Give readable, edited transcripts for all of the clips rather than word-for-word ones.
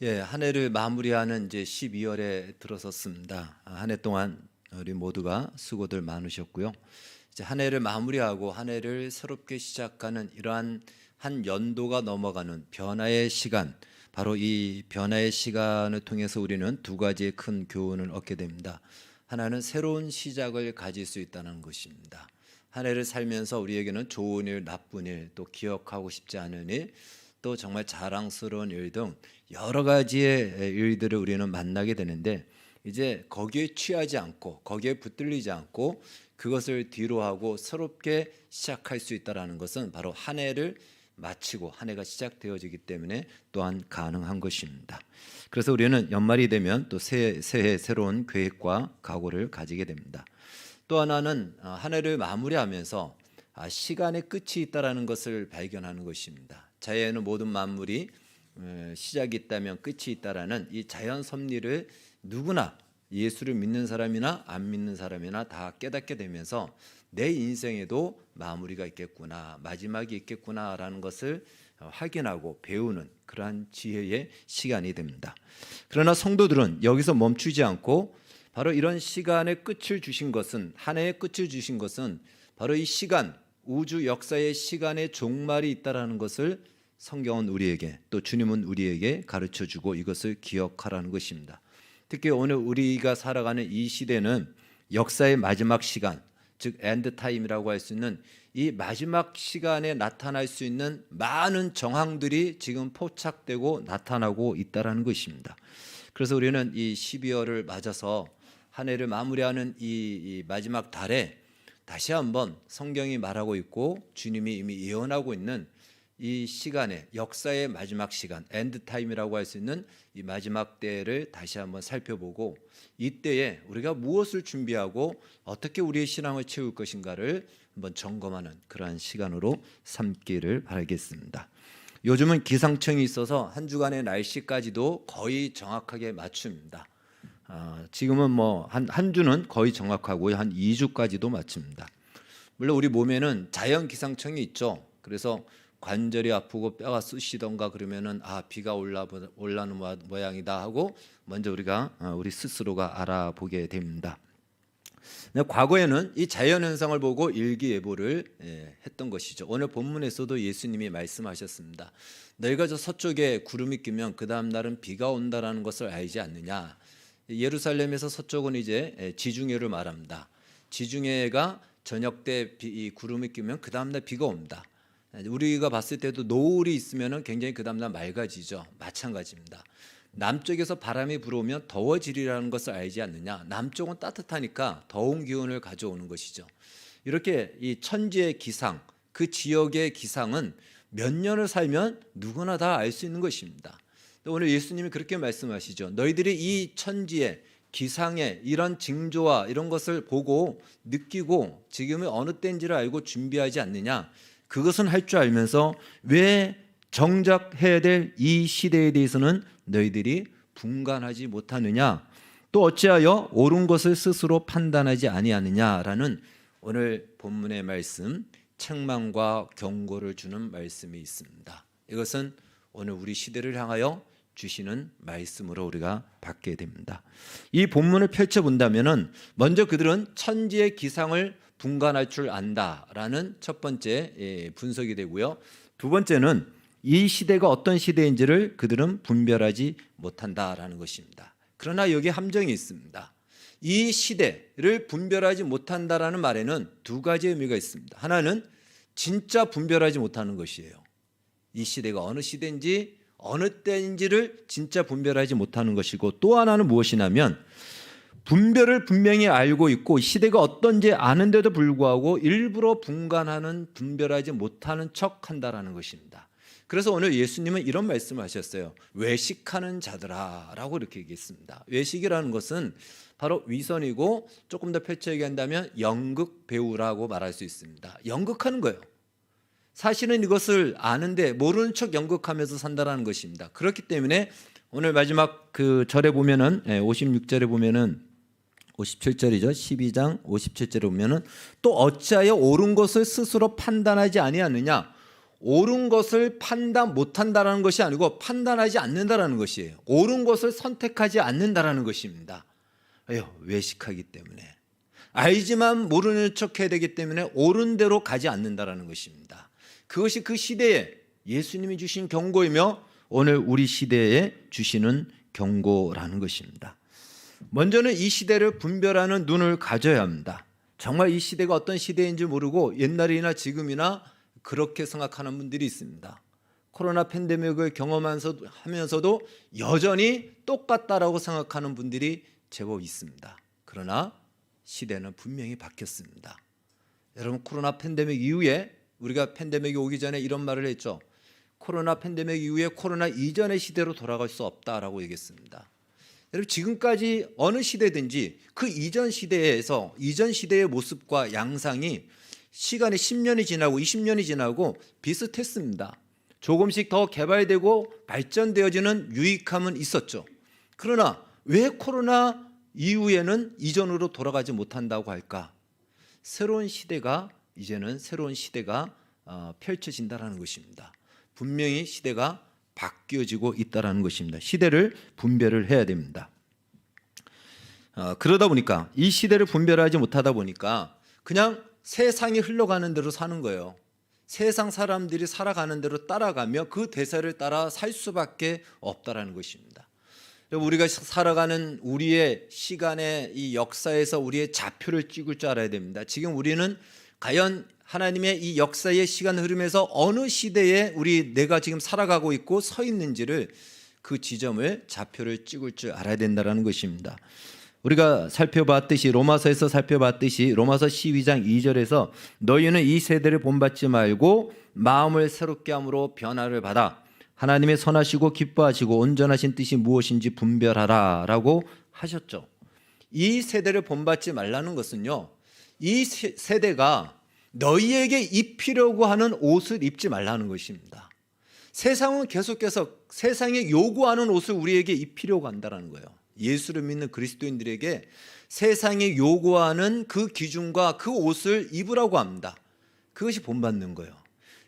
한 해를 마무리하는 이제 12월에 들어섰습니다. 한 해 동안 우리 모두가 수고들 많으셨고요. 이제 한 해를 마무리하고 한 해를 새롭게 시작하는 이러한 한 연도가 넘어가는 변화의 시간, 바로 이 변화의 시간을 통해서 우리는 두 가지의 큰 교훈을 얻게 됩니다. 하나는 새로운 시작을 가질 수 있다는 것입니다. 한 해를 살면서 우리에게는 좋은 일, 나쁜 일, 또 기억하고 싶지 않은 일, 또 정말 자랑스러운 일 등 여러 가지의 일들을 우리는 만나게 되는데, 이제 거기에 취하지 않고 거기에 붙들리지 않고 그것을 뒤로하고 새롭게 시작할 수 있다는 것은 바로 한 해를 마치고 한 해가 시작되어지기 때문에 또한 가능한 것입니다. 그래서 우리는 연말이 되면 또 새해 새로운 계획과 각오를 가지게 됩니다. 또 하나는 한 해를 마무리하면서 시간의 끝이 있다는 것을 발견하는 것입니다. 자연의 모든 만물이 시작이 있다면 끝이 있다라는 이 자연 섭리를 누구나, 예수를 믿는 사람이나 안 믿는 사람이나 다 깨닫게 되면서 내 인생에도 마무리가 있겠구나, 마지막이 있겠구나라는 것을 확인하고 배우는 그러한 지혜의 시간이 됩니다. 그러나 성도들은 여기서 멈추지 않고 바로 이런 시간의 끝을 주신 것은, 한 해의 끝을 주신 것은 바로 이 시간, 우주 역사의 시간의 종말이 있다라는 것을 성경은 우리에게, 또 주님은 우리에게 가르쳐주고 이것을 기억하라는 것입니다. 특히 오늘 우리가 살아가는 이 시대는 역사의 마지막 시간, 즉 엔드타임이라고 할 수 있는 이 마지막 시간에 나타날 수 있는 많은 정황들이 지금 포착되고 나타나고 있다는 것입니다. 그래서 우리는 이 12월을 맞아서 한 해를 마무리하는 이 마지막 달에 다시 한번 성경이 말하고 있고 주님이 이미 예언하고 있는 이 시간에, 역사의 마지막 시간, 엔드타임이라고 할 수 있는 이 마지막 때를 다시 한번 살펴보고 이때에 우리가 무엇을 준비하고 어떻게 우리의 신앙을 채울 것인가를 한번 점검하는 그러한 시간으로 삼기를 바라겠습니다. 요즘은 기상청이 있어서 한 주간의 날씨까지도 거의 정확하게 맞춥니다. 지금은 뭐 한 주는 거의 정확하고요, 한 2주까지도 맞춥니다. 물론 우리 몸에는 자연 기상청이 있죠. 그래서 관절이 아프고 뼈가 쑤시던가 그러면은 비가 올라는 모양이다 하고 먼저 우리 스스로가 알아보게 됩니다. 과거에는 이 자연 현상을 보고 일기예보를 했던 것이죠. 오늘 본문에서도 예수님이 말씀하셨습니다. 너희가 저 서쪽에 구름이 끼면 그 다음 날은 비가 온다라는 것을 알지 않느냐. 예루살렘에서 서쪽은 이제 지중해를 말합니다. 지중해가 저녁 때 이 구름이 끼면 그 다음 날 비가 옵니다. 우리가 봤을 때도 노을이 있으면 굉장히 그 다음날 맑아지죠. 마찬가지입니다. 남쪽에서 바람이 불어오면 더워지리라는 것을 알지 않느냐. 남쪽은 따뜻하니까 더운 기운을 가져오는 것이죠. 이렇게 이 천지의 기상, 그 지역의 기상은 몇 년을 살면 누구나 다 알 수 있는 것입니다. 오늘 예수님이 그렇게 말씀하시죠. 너희들이 이 천지의 기상의 이런 징조와 이런 것을 보고 느끼고 지금이 어느 때인지를 알고 준비하지 않느냐. 그것은 할 줄 알면서 왜 정작 해야 될 이 시대에 대해서는 너희들이 분간하지 못하느냐. 또 어찌하여 옳은 것을 스스로 판단하지 아니하느냐라는 오늘 본문의 말씀, 책망과 경고를 주는 말씀이 있습니다. 이것은 오늘 우리 시대를 향하여 주시는 말씀으로 우리가 받게 됩니다. 이 본문을 펼쳐본다면 먼저 그들은 천지의 기상을 분간할 줄 안다라는 첫 번째 분석이 되고요. 두 번째는 이 시대가 어떤 시대인지를 그들은 분별하지 못한다라는 것입니다. 그러나 여기에 함정이 있습니다. 이 시대를 분별하지 못한다라는 말에는 두 가지 의미가 있습니다. 하나는 진짜 분별하지 못하는 것이에요. 이 시대가 어느 시대인지 어느 때인지를 진짜 분별하지 못하는 것이고, 또 하나는 무엇이냐면 분별을 분명히 알고 있고 시대가 어떤지 아는데도 불구하고 일부러 분별하지 못하는 척한다라는 것입니다. 그래서 오늘 예수님은 이런 말씀을 하셨어요. 외식하는 자들아 라고 이렇게 얘기했습니다. 외식이라는 것은 바로 위선이고, 조금 더 펼쳐 얘기한다면 연극 배우라고 말할 수 있습니다. 연극하는 거예요. 사실은 이것을 아는데 모르는 척 연극하면서 산다라는 것입니다. 그렇기 때문에 오늘 마지막 그 절에 보면은 56절에 보면은 57절이죠. 12장 57절에 보면은 또 어찌하여 옳은 것을 스스로 판단하지 아니하느냐. 옳은 것을 판단 못한다라는 것이 아니고 판단하지 않는다라는 것이에요. 옳은 것을 선택하지 않는다라는 것입니다. 왜요? 외식하기 때문에. 알지만 모르는 척해야 되기 때문에 옳은 대로 가지 않는다라는 것입니다. 그것이 그 시대에 예수님이 주신 경고이며 오늘 우리 시대에 주시는 경고라는 것입니다. 먼저는 이 시대를 분별하는 눈을 가져야 합니다. 정말 이 시대가 어떤 시대인지 모르고 옛날이나 지금이나 그렇게 생각하는 분들이 있습니다. 코로나 팬데믹을 경험하면서도 여전히 똑같다라고 생각하는 분들이 제법 있습니다. 그러나 시대는 분명히 바뀌었습니다. 여러분, 코로나 팬데믹 이후에 우리가 팬데믹이 오기 전에 이런 말을 했죠. 코로나 팬데믹 이후에 코로나 이전의 시대로 돌아갈 수 없다라고 얘기했습니다. 여러분, 지금까지 어느 시대든지 그 이전 시대에서 이전 시대의 모습과 양상이 시간이 10년이 지나고 20년이 지나고 비슷했습니다. 조금씩 더 개발되고 발전되어지는 유익함은 있었죠. 그러나 왜 코로나 이후에는 이전으로 돌아가지 못한다고 할까? 이제는 새로운 시대가 펼쳐진다는 것입니다. 분명히 시대가 바뀌어지고 있다는 것입니다. 시대를 분별을 해야 됩니다. 그러다 보니까 이 시대를 분별하지 못하다 보니까 그냥 세상이 흘러가는 대로 사는 거예요. 세상 사람들이 살아가는 대로 따라가며 그 대세를 따라 살 수밖에 없다라는 것입니다. 우리가 살아가는 우리의 시간의 이 역사에서 우리의 좌표를 찍을 줄 알아야 됩니다. 지금 우리는 과연 하나님의 이 역사의 시간 흐름에서 어느 시대에 내가 지금 살아가고 있고 서 있는지를 그 지점을 좌표를 찍을 줄 알아야 된다는 것입니다. 우리가 로마서에서 살펴봤듯이 로마서 12장 2절에서 너희는 이 세대를 본받지 말고 마음을 새롭게 함으로 변화를 받아 하나님의 선하시고 기뻐하시고 온전하신 뜻이 무엇인지 분별하라 라고 하셨죠. 이 세대를 본받지 말라는 것은요, 이 세대가 너희에게 입히려고 하는 옷을 입지 말라는 것입니다. 세상은 계속해서 세상에 요구하는 옷을 우리에게 입히려고 한다는 거예요. 예수를 믿는 그리스도인들에게 세상이 요구하는 그 기준과 그 옷을 입으라고 합니다. 그것이 본받는 거예요.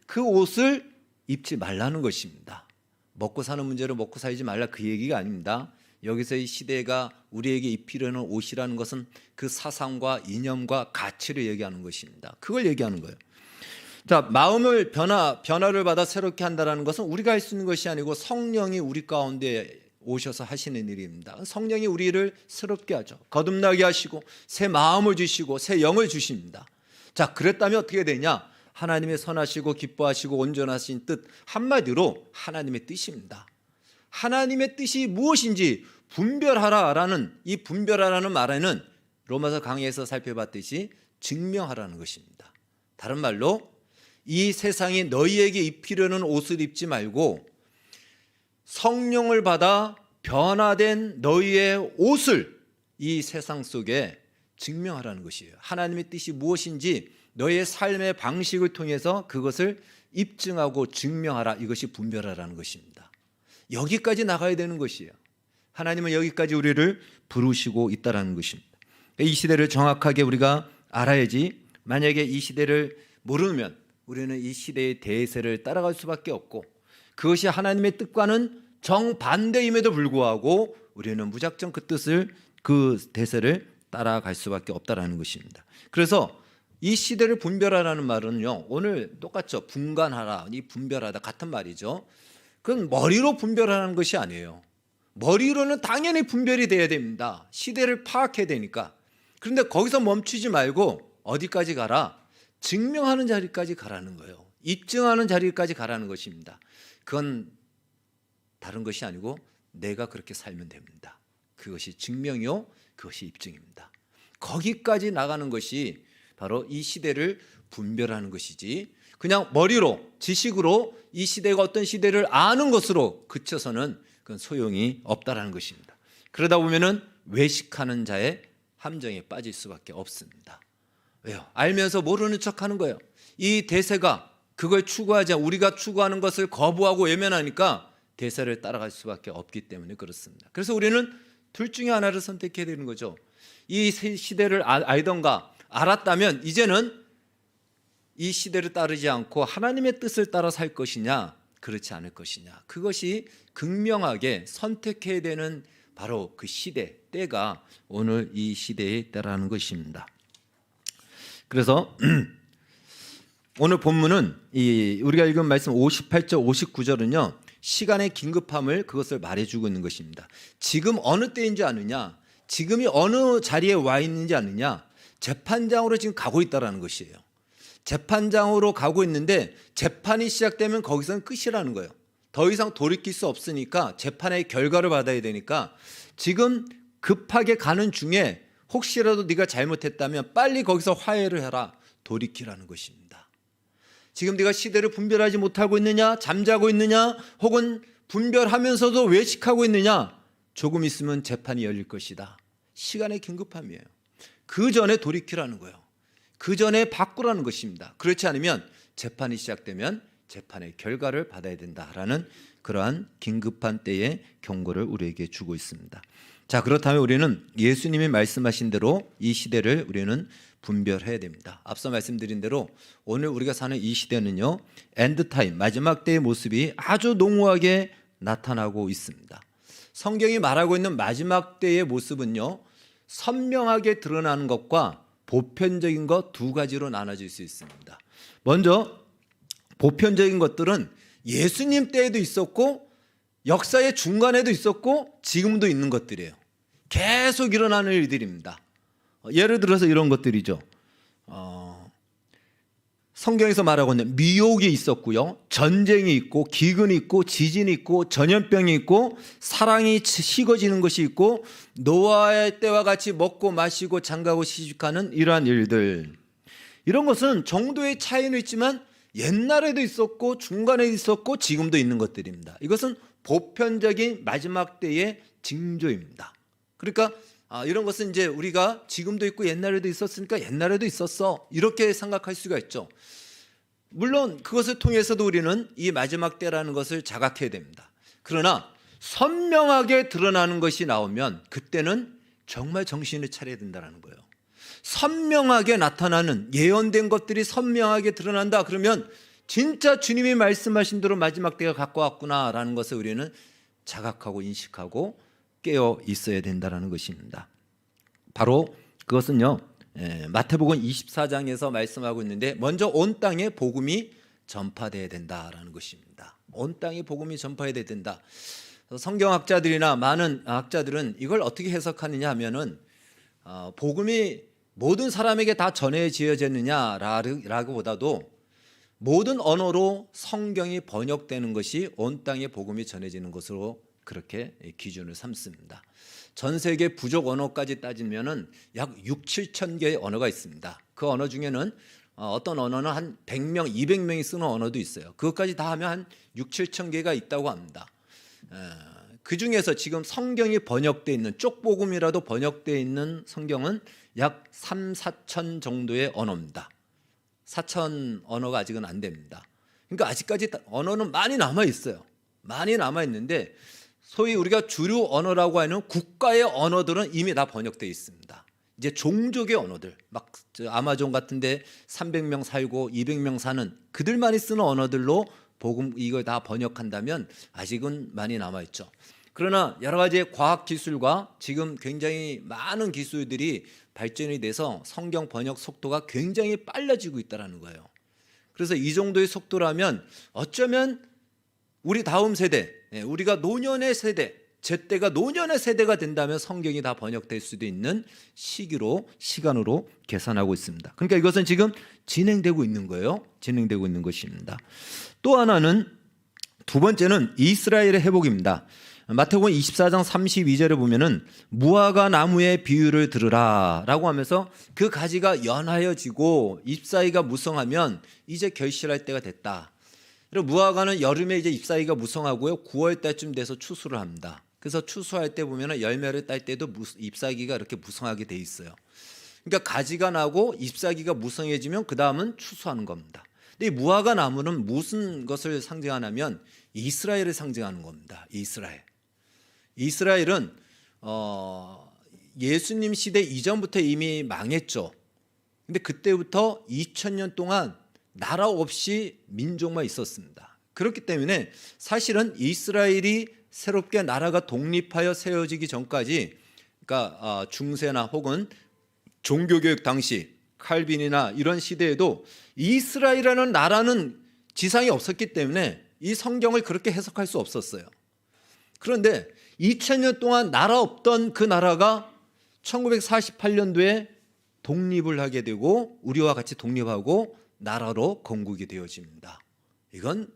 그 옷을 입지 말라는 것입니다. 먹고 사는 문제로 먹고 살지 말라 그 얘기가 아닙니다. 여기서 이 시대가 우리에게 입히려는 옷이라는 것은 그 사상과 이념과 가치를 얘기하는 것입니다. 그걸 얘기하는 거예요. 자, 마음을 변화를 받아 새롭게 한다는 것은 우리가 할 수 있는 것이 아니고 성령이 우리 가운데 오셔서 하시는 일입니다. 성령이 우리를 새롭게 하죠. 거듭나게 하시고 새 마음을 주시고 새 영을 주십니다. 자, 그랬다면 어떻게 되냐? 하나님의 선하시고 기뻐하시고 온전하신 뜻, 한마디로 하나님의 뜻입니다. 하나님의 뜻이 무엇인지 분별하라라는 이 분별하라는 말에는 로마서 강의에서 살펴봤듯이 증명하라는 것입니다. 다른 말로 이 세상이 너희에게 입히려는 옷을 입지 말고 성령을 받아 변화된 너희의 옷을 이 세상 속에 증명하라는 것이에요. 하나님의 뜻이 무엇인지 너희의 삶의 방식을 통해서 그것을 입증하고 증명하라. 이것이 분별하라는 것입니다. 여기까지 나가야 되는 것이에요. 하나님은 여기까지 우리를 부르시고 있다는 것입니다. 이 시대를 정확하게 우리가 알아야지, 만약에 이 시대를 모르면 우리는 이 시대의 대세를 따라갈 수밖에 없고 그것이 하나님의 뜻과는 정반대임에도 불구하고 우리는 무작정 그 대세를 따라갈 수밖에 없다는 것입니다. 그래서 이 시대를 분별하라는 말은요, 오늘 똑같죠. 분간하라, 이 분별하다 같은 말이죠. 그건 머리로 분별하는 것이 아니에요. 머리로는 당연히 분별이 돼야 됩니다. 시대를 파악해야 되니까. 그런데 거기서 멈추지 말고 어디까지 가라? 증명하는 자리까지 가라는 거예요. 입증하는 자리까지 가라는 것입니다. 그건 다른 것이 아니고 내가 그렇게 살면 됩니다. 그것이 증명이요, 그것이 입증입니다. 거기까지 나가는 것이 바로 이 시대를 분별하는 것이지, 그냥 머리로 지식으로 이 시대가 어떤 시대를 아는 것으로 그쳐서는 그건 소용이 없다라는 것입니다. 그러다 보면은 외식하는 자의 함정에 빠질 수밖에 없습니다. 왜요? 알면서 모르는 척하는 거예요. 이 대세가 그걸 추구하지 않고 우리가 추구하는 것을 거부하고 외면하니까 대세를 따라갈 수밖에 없기 때문에 그렇습니다. 그래서 우리는 둘 중에 하나를 선택해야 되는 거죠. 이 시대를 알던가 알았다면 이제는 이 시대를 따르지 않고 하나님의 뜻을 따라 살 것이냐, 그렇지 않을 것이냐, 그것이 극명하게 선택해야 되는 바로 그 시대, 때가 오늘 이 시대의 때라는 것입니다. 그래서 오늘 본문은 우리가 읽은 말씀 58절 59절은요 시간의 긴급함을 그것을 말해주고 있는 것입니다. 지금 어느 때인지 아느냐, 지금이 어느 자리에 와 있는지 아느냐, 재판장으로 지금 가고 있다는 것이에요. 재판장으로 가고 있는데 재판이 시작되면 거기서는 끝이라는 거예요. 더 이상 돌이킬 수 없으니까 재판의 결과를 받아야 되니까 지금 급하게 가는 중에 혹시라도 네가 잘못했다면 빨리 거기서 화해를 해라, 돌이키라는 것입니다. 지금 네가 시대를 분별하지 못하고 있느냐, 잠자고 있느냐, 혹은 분별하면서도 외식하고 있느냐, 조금 있으면 재판이 열릴 것이다. 시간의 긴급함이에요. 그 전에 돌이키라는 거예요. 그 전에 바꾸라는 것입니다. 그렇지 않으면 재판이 시작되면 재판의 결과를 받아야 된다라는 그러한 긴급한 때의 경고를 우리에게 주고 있습니다. 자, 그렇다면 우리는 예수님이 말씀하신 대로 이 시대를 우리는 분별해야 됩니다. 앞서 말씀드린 대로 오늘 우리가 사는 이 시대는요 엔드타임, 마지막 때의 모습이 아주 농후하게 나타나고 있습니다. 성경이 말하고 있는 마지막 때의 모습은요 선명하게 드러나는 것과 보편적인 것 두 가지로 나눠질 수 있습니다. 먼저 보편적인 것들은 예수님 때에도 있었고 역사의 중간에도 있었고 지금도 있는 것들이에요. 계속 일어나는 일들입니다. 예를 들어서 이런 것들이죠. 성경에서 말하고 있는 미혹이 있었고요, 전쟁이 있고 기근이 있고 지진이 있고 전염병이 있고 사랑이 식어지는 것이 있고 노아의 때와 같이 먹고 마시고 장가고 시집가는 이러한 일들, 이런 것은 정도의 차이는 있지만 옛날에도 있었고 중간에도 있었고 지금도 있는 것들입니다. 이것은 보편적인 마지막 때의 징조입니다. 그러니까 이런 것은 이제 우리가 지금도 있고 옛날에도 있었으니까 옛날에도 있었어, 이렇게 생각할 수가 있죠. 물론 그것을 통해서도 우리는 이 마지막 때라는 것을 자각해야 됩니다. 그러나 선명하게 드러나는 것이 나오면 그때는 정말 정신을 차려야 된다는 거예요. 선명하게 나타나는 예언된 것들이 선명하게 드러난다 그러면 진짜 주님이 말씀하신 대로 마지막 때가 가까웠구나라는 것을 우리는 자각하고 인식하고 깨어 있어야 된다는 것입니다. 바로 그것은요 마태복음 24장에서 말씀하고 있는데, 먼저 온 땅에 복음이 전파되어야 된다라는 것입니다. 온 땅에 복음이 전파되어야 된다. 성경학자들이나 많은 학자들은 이걸 어떻게 해석하느냐 하면은 복음이 모든 사람에게 다 전해지어졌느냐라고 보다도 모든 언어로 성경이 번역되는 것이 온 땅에 복음이 전해지는 것으로 그렇게 기준을 삼습니다. 전 세계 부족 언어까지 따지면은 약 6, 7천 개의 언어가 있습니다. 그 언어 중에는 어떤 언어는 한 100명, 200명이 쓰는 언어도 있어요. 그것까지 다 하면 한 6, 7천 개가 있다고 합니다. 그 중에서 지금 성경이 번역되어 있는, 쪽복음이라도 번역되어 있는 성경은 약 3, 4천 정도의 언어입니다. 4천 언어가 아직은 안 됩니다. 그러니까 아직까지 언어는 많이 남아 있어요. 많이 남아 있는데 소위 우리가 주류 언어라고 하는 국가의 언어들은 이미 다 번역되어 있습니다. 이제 종족의 언어들, 막 아마존 같은데 300명 살고 200명 사는 그들만이 쓰는 언어들로 복음 이걸 다 번역한다면 아직은 많이 남아 있죠. 그러나 여러 가지의 과학 기술과 지금 굉장히 많은 기술들이 발전이 돼서 성경 번역 속도가 굉장히 빨라지고 있다는 거예요. 그래서 이 정도의 속도라면 어쩌면 우리 다음 세대, 우리가 노년의 세대, 제때가 노년의 세대가 된다면 성경이 다 번역될 수도 있는 시간으로 계산하고 있습니다. 그러니까 이것은 지금 진행되고 있는 거예요. 진행되고 있는 것입니다. 또 하나는, 두 번째는 이스라엘의 회복입니다. 마태복음 24장 32절에 보면은 무화과 나무의 비유를 들으라 라고 하면서 그 가지가 연하여지고 잎사귀가 무성하면 이제 결실할 때가 됐다. 그리고 무화과는 여름에 이제 잎사귀가 무성하고요, 9월 달쯤 돼서 추수를 합니다. 그래서 추수할 때 보면은 열매를 딸 때도 잎사귀가 이렇게 무성하게 돼 있어요. 그러니까 가지가 나고 잎사귀가 무성해지면 그 다음은 추수하는 겁니다. 근데 이 무화과 나무는 무슨 것을 상징하냐면 이스라엘을 상징하는 겁니다. 이스라엘은 예수님 시대 이전부터 이미 망했죠. 근데 그때부터 2000년 동안 나라 없이 민족만 있었습니다. 그렇기 때문에 사실은 이스라엘이 새롭게 나라가 독립하여 세워지기 전까지, 그러니까 중세나 혹은 종교개혁 당시 칼빈이나 이런 시대에도 이스라엘이라는 나라는 지상에 없었기 때문에 이 성경을 그렇게 해석할 수 없었어요. 그런데 2000년 동안 나라 없던 그 나라가 1948년도에 독립을 하게 되고 우리와 같이 독립하고 나라로 건국이 되어집니다. 이건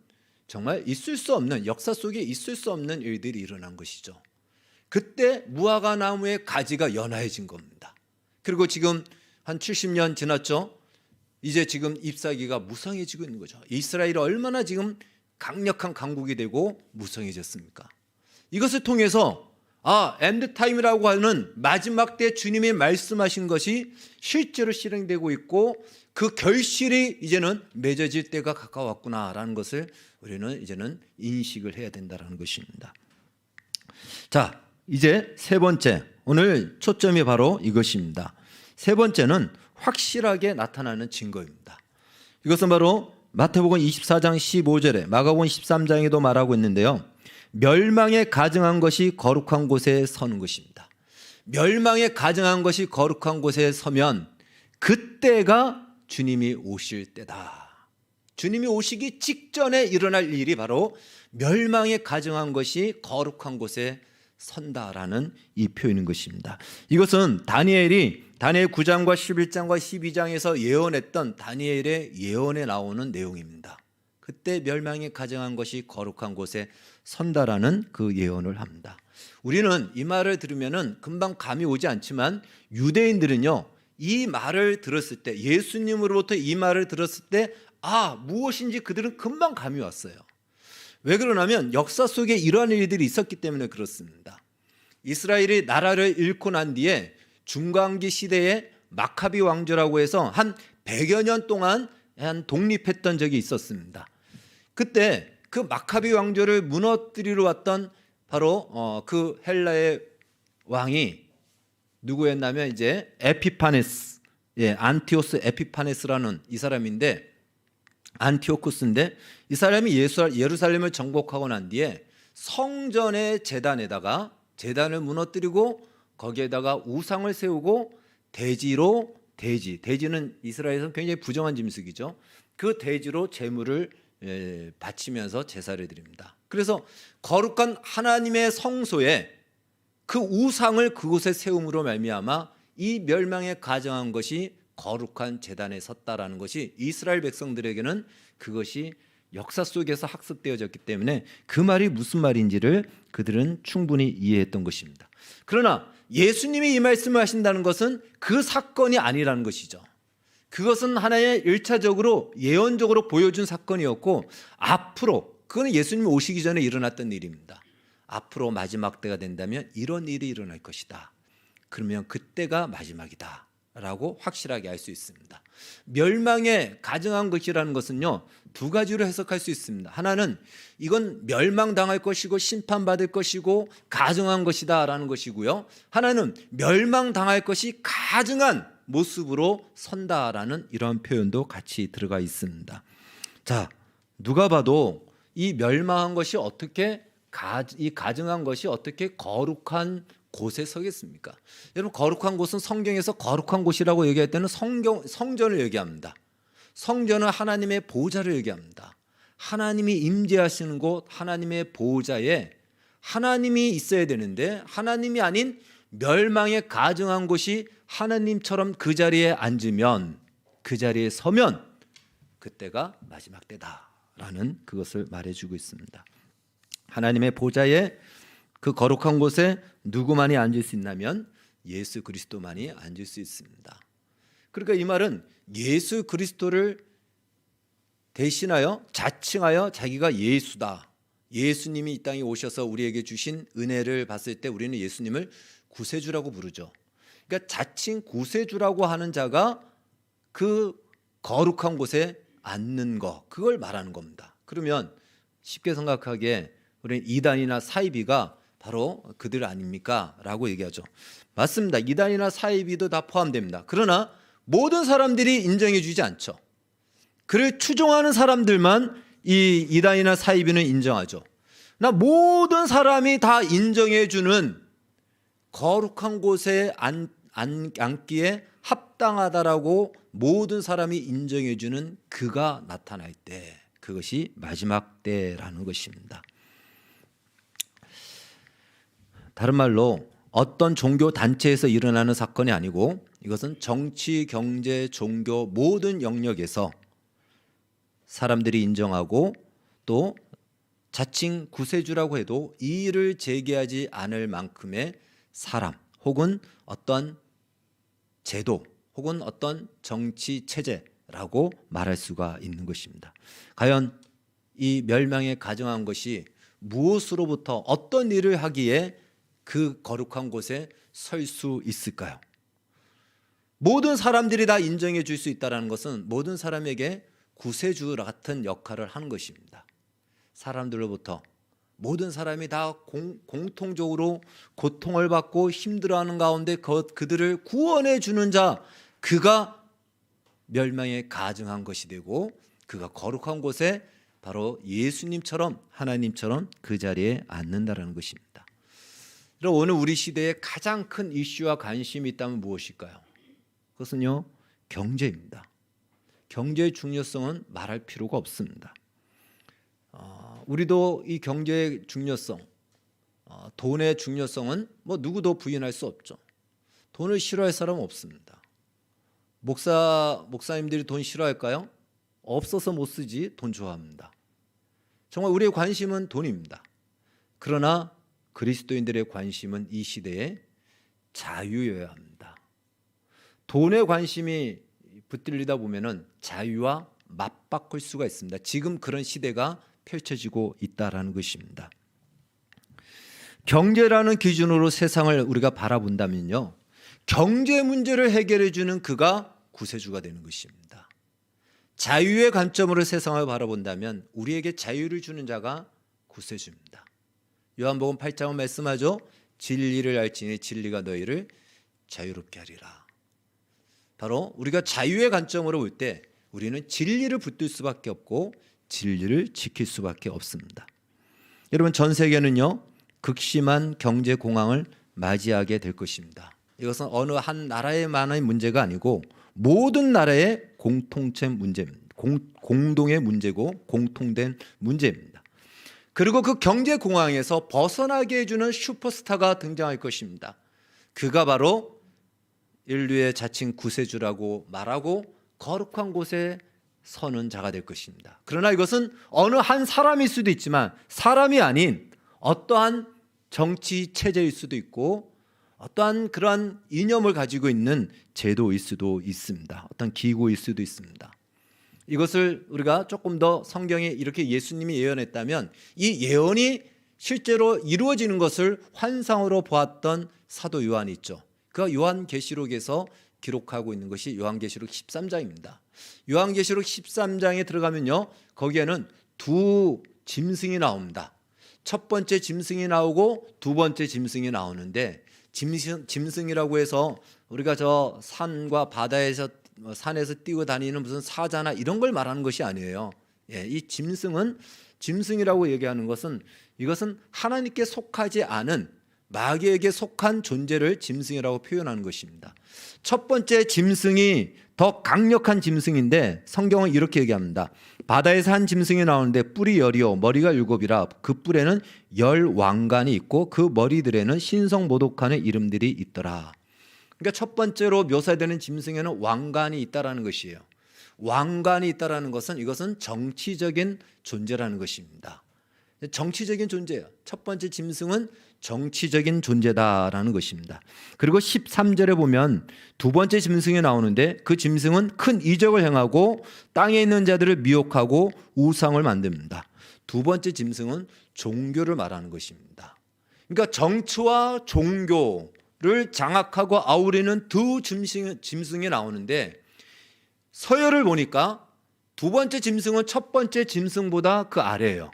정말 있을 수 없는, 역사 속에 있을 수 없는 일들이 일어난 것이죠. 그때 무화과 나무의 가지가 연화해진 겁니다. 그리고 지금 한 70년 지났죠. 이제 지금 잎사귀가 무성해지고 있는 거죠. 이스라엘이 얼마나 지금 강력한 강국이 되고 무성해졌습니까? 이것을 통해서 엔드타임이라고 하는 마지막 때 주님이 말씀하신 것이 실제로 실행되고 있고 그 결실이 이제는 맺어질 때가 가까웠구나라는 것을 우리는 이제는 인식을 해야 된다는 것입니다. 자, 이제 세 번째, 오늘 초점이 바로 이것입니다. 세 번째는 확실하게 나타나는 증거입니다. 이것은 바로 마태복음 24장 15절에 마가복음 13장에도 말하고 있는데요. 멸망에 가증한 것이 거룩한 곳에 서는 것입니다. 멸망에 가증한 것이 거룩한 곳에 서면 그때가 주님이 오실 때다. 주님이 오시기 직전에 일어날 일이 바로 멸망에 가증한 것이 거룩한 곳에 선다라는 이 표현인 것입니다. 이것은 다니엘 9장과 11장과 12장에서 예언했던 다니엘의 예언에 나오는 내용입니다. 그때 멸망에 가증한 것이 거룩한 곳에 선다라는 그 예언을 합니다. 우리는 이 말을 들으면은 금방 감이 오지 않지만 유대인들은요, 이 말을 들었을 때, 예수님으로부터 이 말을 들었을 때 무엇인지 그들은 금방 감이 왔어요. 왜 그러냐면 역사 속에 이러한 일들이 있었기 때문에 그렇습니다. 이스라엘이 나라를 잃고 난 뒤에 중간기 시대에 마카비 왕조라고 해서 한 100여 년 동안 독립했던 적이 있었습니다. 그때 그 마카비 왕조를 무너뜨리러 왔던 바로 그 헬라의 왕이 누구였냐면 이제 에피파네스, 안티오스 에피파네스라는 이 사람인데, 안티오쿠스인데 이 사람이 예루살렘을 정복하고 난 뒤에 성전의 제단에다가 제단을 무너뜨리고 거기에다가 우상을 세우고 돼지는 이스라엘에서는 굉장히 부정한 짐승이죠. 그 돼지로 제물을 바치면서 제사를 드립니다. 그래서 거룩한 하나님의 성소에 그 우상을 그곳에 세움으로 말미암아 이 멸망에 가증한 것이 거룩한 제단에 섰다라는 것이 이스라엘 백성들에게는 그것이 역사 속에서 학습되어졌기 때문에 그 말이 무슨 말인지를 그들은 충분히 이해했던 것입니다. 그러나 예수님이 이 말씀을 하신다는 것은 그 사건이 아니라는 것이죠. 그것은 하나의 1차적으로 예언적으로 보여준 사건이었고 앞으로, 그건 예수님이 오시기 전에 일어났던 일입니다. 앞으로 마지막 때가 된다면 이런 일이 일어날 것이다. 그러면 그때가 마지막이다 라고 확실하게 알 수 있습니다. 멸망에 가증한 것이라는 것은요, 두 가지로 해석할 수 있습니다. 하나는 이건 멸망당할 것이고 심판받을 것이고 가증한 것이다 라는 것이고요, 하나는 멸망당할 것이 가증한 모습으로 선다라는 이런 표현도 같이 들어가 있습니다. 자, 누가 봐도 이 멸망한 것이 어떻게 이 가증한 것이 어떻게 거룩한 곳에 서겠습니까? 여러분, 거룩한 곳은 성경에서 거룩한 곳이라고 얘기할 때는 성전을 얘기합니다. 성전은 하나님의 보좌를 얘기합니다. 하나님이 임재하시는 곳, 하나님의 보좌에 하나님이 있어야 되는데 하나님이 아닌 멸망에 가증한 곳이 하나님처럼 그 자리에 앉으면, 그 자리에 서면 그때가 마지막 때다라는 그것을 말해주고 있습니다. 하나님의 보좌에 그 거룩한 곳에 누구만이 앉을 수 있냐면 예수 그리스도만이 앉을 수 있습니다. 그러니까 이 말은 예수 그리스도를 대신하여 자칭하여 자기가 예수다, 예수님이 이 땅에 오셔서 우리에게 주신 은혜를 봤을 때 우리는 예수님을 구세주라고 부르죠. 그러니까 자칭 구세주라고 하는 자가 그 거룩한 곳에 앉는 거, 그걸 말하는 겁니다. 그러면 쉽게 생각하기에 우리는 이단이나 사이비가 바로 그들 아닙니까? 라고 얘기하죠. 맞습니다. 이단이나 사이비도 다 포함됩니다. 그러나 모든 사람들이 인정해 주지 않죠. 그를 추종하는 사람들만 이 이단이나 사이비는 인정하죠. 나 모든 사람이 다 인정해주는 거룩한 곳에 앉기에 합당하다라고 모든 사람이 인정해주는 그가 나타날 때, 그것이 마지막 때라는 것입니다. 다른 말로 어떤 종교 단체에서 일어나는 사건이 아니고 이것은 정치, 경제, 종교 모든 영역에서 사람들이 인정하고 또 자칭 구세주라고 해도 이의를 제기하지 않을 만큼의 사람 혹은 어떤 제도 혹은 어떤 정치 체제라고 말할 수가 있는 것입니다. 과연 이 멸망에 가정한 것이 무엇으로부터 어떤 일을 하기에 그 거룩한 곳에 설 수 있을까요? 모든 사람들이 다 인정해 줄 수 있다는 것은 모든 사람에게 구세주 같은 역할을 하는 것입니다. 사람들로부터 모든 사람이 다 공통적으로 고통을 받고 힘들어하는 가운데 그들을 구원해 주는 자, 그가 멸망에 가증한 것이 되고 그가 거룩한 곳에 바로 예수님처럼 하나님처럼 그 자리에 앉는다는 것입니다. 그럼 오늘 우리 시대에 가장 큰 이슈와 관심이 있다면 무엇일까요? 그것은요, 경제입니다. 경제의 중요성은 말할 필요가 없습니다. 우리도 이 경제의 중요성, 돈의 중요성은 뭐 누구도 부인할 수 없죠. 돈을 싫어할 사람은 없습니다. 목사님들이 돈 싫어할까요? 없어서 못 쓰지 돈 좋아합니다. 정말 우리의 관심은 돈입니다. 그러나 그리스도인들의 관심은 이 시대에 자유여야 합니다. 돈에 관심이 붙들리다 보면은 자유와 맞바꿀 수가 있습니다. 지금 그런 시대가 펼쳐지고 있다라는 것입니다. 경제라는 기준으로 세상을 우리가 바라본다면요, 경제 문제를 해결해 주는 그가 구세주가 되는 것입니다. 자유의 관점으로 세상을 바라본다면 우리에게 자유를 주는 자가 구세주입니다. 요한복음 8장은 말씀하죠. 진리를 알지니 진리가 너희를 자유롭게 하리라. 바로 우리가 자유의 관점으로 볼 때 우리는 진리를 붙들 수밖에 없고 진리를 지킬 수밖에 없습니다. 여러분, 전 세계는요, 극심한 경제 공황을 맞이하게 될 것입니다. 이것은 어느 한 나라에만의 문제가 아니고 모든 나라의 공통체 문제입니다. 공동의 문제고 공통된 문제입니다. 그리고 그 경제 공황에서 벗어나게 해주는 슈퍼스타가 등장할 것입니다. 그가 바로 인류의 자칭 구세주라고 말하고 거룩한 곳에 서는 자가 될 것입니다. 그러나 이것은 어느 한 사람일 수도 있지만 사람이 아닌 어떠한 정치 체제일 수도 있고 어떠한 그러한 이념을 가지고 있는 제도일 수도 있습니다. 어떤 기구일 수도 있습니다. 이것을 우리가 조금 더 성경에 이렇게 예수님이 예언했다면 이 예언이 실제로 이루어지는 것을 환상으로 보았던 사도 요한이 있죠. 그 요한계시록에서 기록하고 있는 것이 요한계시록 13장입니다. 요한계시록 13장에 들어가면요, 거기에는 두 짐승이 나옵니다. 첫 번째 짐승이 나오고 두 번째 짐승이 나오는데, 짐승이라고 해서 우리가 저 산과 바다에서 산에서 뛰고 다니는 무슨 사자나 이런 걸 말하는 것이 아니에요. 이 짐승이라고 얘기하는 것은 이것은 하나님께 속하지 않은 마귀에게 속한 존재를 짐승이라고 표현하는 것입니다. 첫 번째 짐승이 더 강력한 짐승인데 성경은 이렇게 얘기합니다. 바다에서 한 짐승이 나오는데 뿔이 10이요 머리가 7이라 그 뿔에는 10 왕관이 있고 그 머리들에는 신성모독하는 이름들이 있더라. 그러니까 첫 번째로 묘사되는 짐승에는 왕관이 있다라는 것이에요. 왕관이 있다라는 것은 이것은 정치적인 존재라는 것입니다. 정치적인 존재예요. 첫 번째 짐승은 정치적인 존재다라는 것입니다. 그리고 13절에 보면 두 번째 짐승이 나오는데 그 짐승은 큰 이적을 행하고 땅에 있는 자들을 미혹하고 우상을 만듭니다. 두 번째 짐승은 종교를 말하는 것입니다. 그러니까 정치와 종교를 장악하고 아우르는 두 짐승이 나오는데 서열을 보니까 두 번째 짐승은 첫 번째 짐승보다 그 아래예요.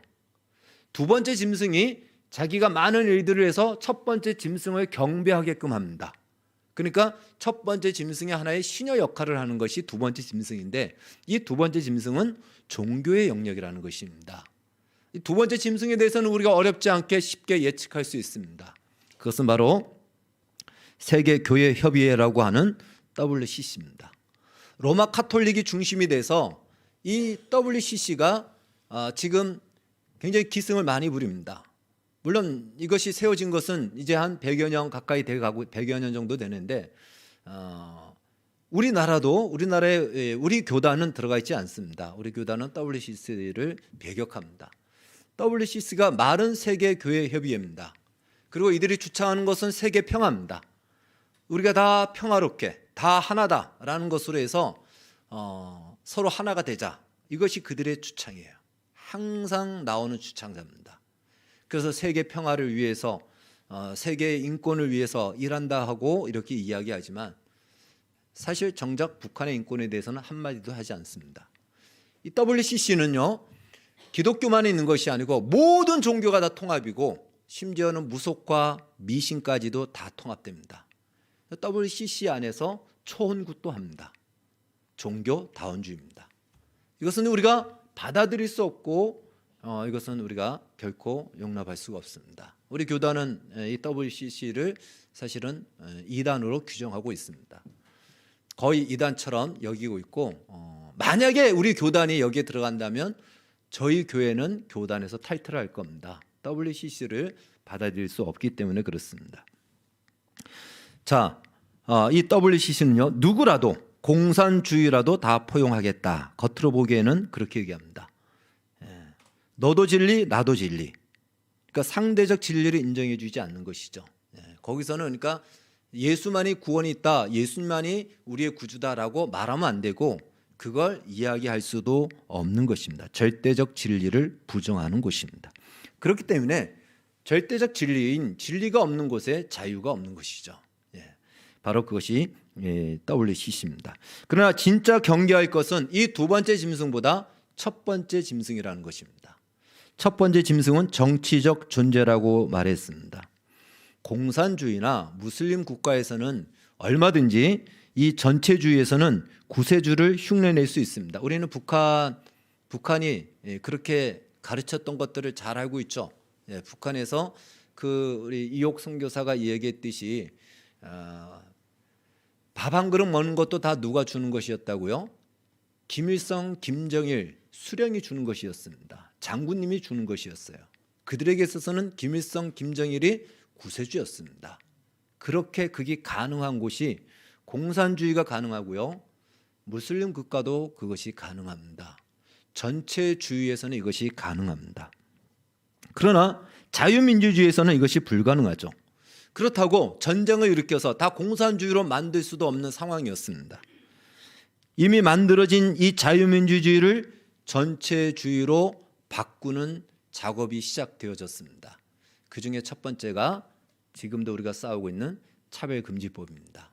두 번째 짐승이 자기가 많은 일들을 해서 첫 번째 짐승을 경배하게끔 합니다. 그러니까 첫 번째 짐승의 하나의 시녀 역할을 하는 것이 두 번째 짐승인데, 이 두 번째 짐승은 종교의 영역이라는 것입니다. 이 두 번째 짐승에 대해서는 우리가 어렵지 않게 쉽게 예측할 수 있습니다. 그것은 바로 세계교회협의회라고 하는 WCC입니다. 로마 카톨릭이 중심이 돼서 이 WCC가 지금 굉장히 기승을 많이 부립니다. 물론 이것이 세워진 것은 이제 한 100여 년 가까이 돼가고 100여 년 정도 되는데, 우리나라에 우리 교단은 들어가 있지 않습니다. 우리 교단은 WCC를 배격합니다. WCC가 말은 세계교회협의회입니다. 그리고 이들이 주창하는 것은 세계 평화입니다. 우리가 다 평화롭게 다 하나다라는 것으로 해서 서로 하나가 되자, 이것이 그들의 주창이에요. 항상 나오는 주창자입니다. 그래서 세계 평화를 위해서 세계 인권을 위해서 일한다 하고 이렇게 이야기하지만, 사실 정작 북한의 인권에 대해서는 한마디도 하지 않습니다. 이 WCC는요, 기독교만 있는 것이 아니고 모든 종교가 다 통합이고, 심지어는 무속과 미신까지도 다 통합됩니다. WCC 안에서 초혼굿도 합니다. 종교 다원주의입니다. 이것은 우리가 받아들일 수 없고 이것은 우리가 결코 용납할 수가 없습니다. 우리 교단은 이 WCC를 사실은 이단으로 규정하고 있습니다. 거의 이단처럼 여기고 있고, 만약에 우리 교단이 여기에 들어간다면 저희 교회는 교단에서 탈퇴할 겁니다. WCC를 받아들일 수 없기 때문에 그렇습니다. 자, 이 WCC는요, 누구라도 공산주의라도 다 포용하겠다. 겉으로 보기에는 그렇게 얘기합니다. 너도 진리, 나도 진리. 그러니까 상대적 진리를 인정해 주지 않는 것이죠. 거기서는 그러니까 예수만이 구원이 있다, 예수만이 우리의 구주다라고 말하면 안 되고, 그걸 이야기할 수도 없는 것입니다. 절대적 진리를 부정하는 곳입니다. 그렇기 때문에 절대적 진리인 진리가 없는 곳에 자유가 없는 것이죠. 바로 그것이 WCC입니다. 그러나 진짜 경계할 것은 이 두 번째 짐승보다 첫 번째 짐승이라는 것입니다. 첫 번째 짐승은 정치적 존재라고 말했습니다. 공산주의나 무슬림 국가에서는 얼마든지 이 전체주의에서는 구세주를 흉내낼 수 있습니다. 우리는 북한이 그렇게 가르쳤던 것들을 잘 알고 있죠. 북한에서 우리 이옥 선교사가 얘기했듯이 밥 한 그릇 먹는 것도 다 누가 주는 것이었다고요? 김일성, 김정일, 수령이 주는 것이었습니다. 장군님이 주는 것이었어요. 그들에게 있어서는 김일성, 김정일이 구세주였습니다. 그렇게 그게 가능한 곳이 공산주의가 가능하고요, 무슬림 국가도 그것이 가능합니다. 전체주의에서는 이것이 가능합니다. 그러나 자유민주주의에서는 이것이 불가능하죠. 그렇다고 전쟁을 일으켜서 다 공산주의로 만들 수도 없는 상황이었습니다. 이미 만들어진 이 자유민주주의를 전체주의로 바꾸는 작업이 시작되어졌습니다. 그 중에 첫 번째가 지금도 우리가 싸우고 있는 차별금지법입니다.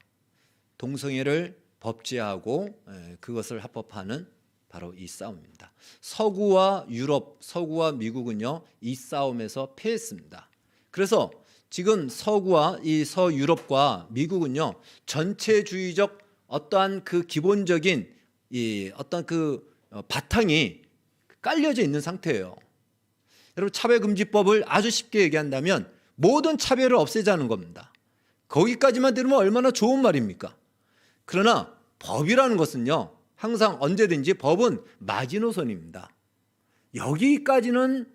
동성애를 법제하고 그것을 합법화하는 바로 이 싸움입니다. 서구와 유럽, 서구와 미국은요, 이 싸움에서 패했습니다. 그래서 지금 서구와 이 서유럽과 미국은요, 전체주의적 어떠한 그 기본적인 이 어떤 그 바탕이 깔려져 있는 상태예요. 여러분, 차별금지법을 아주 쉽게 얘기한다면 모든 차별을 없애자는 겁니다. 거기까지만 들으면 얼마나 좋은 말입니까? 그러나 법이라는 것은요, 항상 언제든지 법은 마지노선입니다. 여기까지는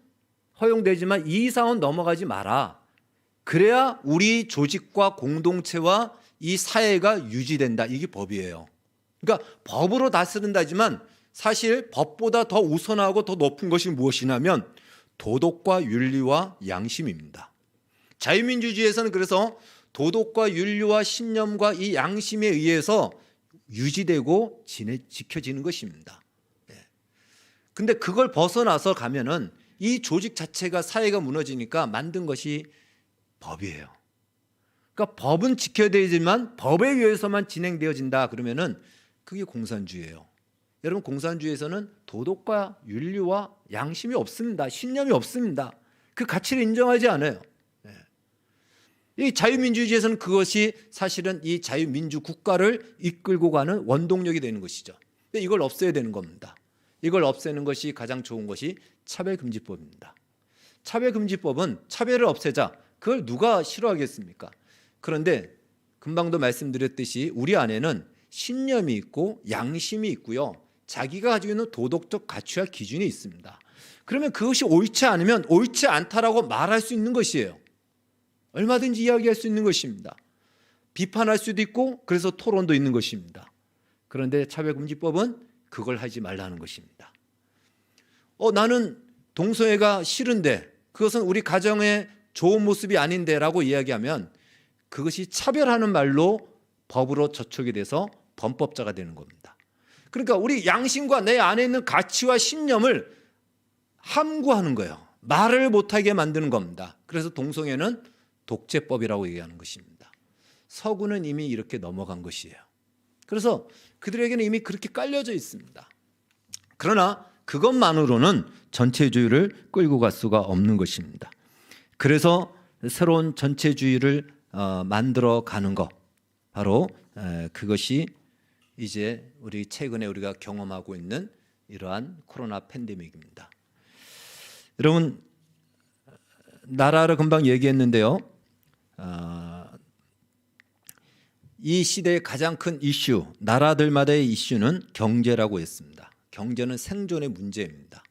허용되지만 이 이상은 넘어가지 마라. 그래야 우리 조직과 공동체와 이 사회가 유지된다. 이게 법이에요. 그러니까 법으로 다스린다지만 사실 법보다 더 우선하고 더 높은 것이 무엇이냐면 도덕과 윤리와 양심입니다. 자유민주주의에서는 그래서 도덕과 윤리와 신념과 이 양심에 의해서 유지되고 지켜지는 것입니다. 근데 그걸 벗어나서 가면은 이 조직 자체가, 사회가 무너지니까 만든 것이 법이에요. 그러니까 법은 지켜야 되지만 법에 의해서만 진행되어진다 그러면은 그게 공산주의예요. 여러분, 공산주의에서는 도덕과 윤리와 양심이 없습니다. 신념이 없습니다. 그 가치를 인정하지 않아요. 이 자유민주주의에서는 그것이 사실은 이 자유민주 국가를 이끌고 가는 원동력이 되는 것이죠. 이걸 없애야 되는 겁니다. 이걸 없애는 것이 가장 좋은 것이 차별금지법입니다. 차별금지법은 차별을 없애자, 그걸 누가 싫어하겠습니까? 그런데 금방도 말씀드렸듯이 우리 안에는 신념이 있고 양심이 있고요, 자기가 가지고 있는 도덕적 가치와 기준이 있습니다. 그러면 그것이 옳지 않으면 옳지 않다라고 말할 수 있는 것이에요. 얼마든지 이야기할 수 있는 것입니다. 비판할 수도 있고 그래서 토론도 있는 것입니다. 그런데 차별금지법은 그걸 하지 말라는 것입니다. 나는 동성애가 싫은데 그것은 우리 가정의 좋은 모습이 아닌데 라고 이야기하면 그것이 차별하는 말로 법으로 저촉이 돼서 범법자가 되는 겁니다. 그러니까 우리 양심과 내 안에 있는 가치와 신념을 함구하는 거예요. 말을 못하게 만드는 겁니다. 그래서 동성애는 독재법이라고 얘기하는 것입니다. 서구는 이미 이렇게 넘어간 것이에요. 그래서 그들에게는 이미 그렇게 깔려져 있습니다. 그러나 그것만으로는 전체주의를 끌고 갈 수가 없는 것입니다. 그래서 새로운 전체주의를 만들어 가는 것, 바로 그것이 이제 우리 최근에 우리가 경험하고 있는 이러한 코로나 팬데믹입니다. 여러분, 나라를 금방 얘기했는데요, 이 시대의 가장 큰 이슈, 나라들마다의 이슈는 경제라고 했습니다. 경제는 생존의 문제입니다.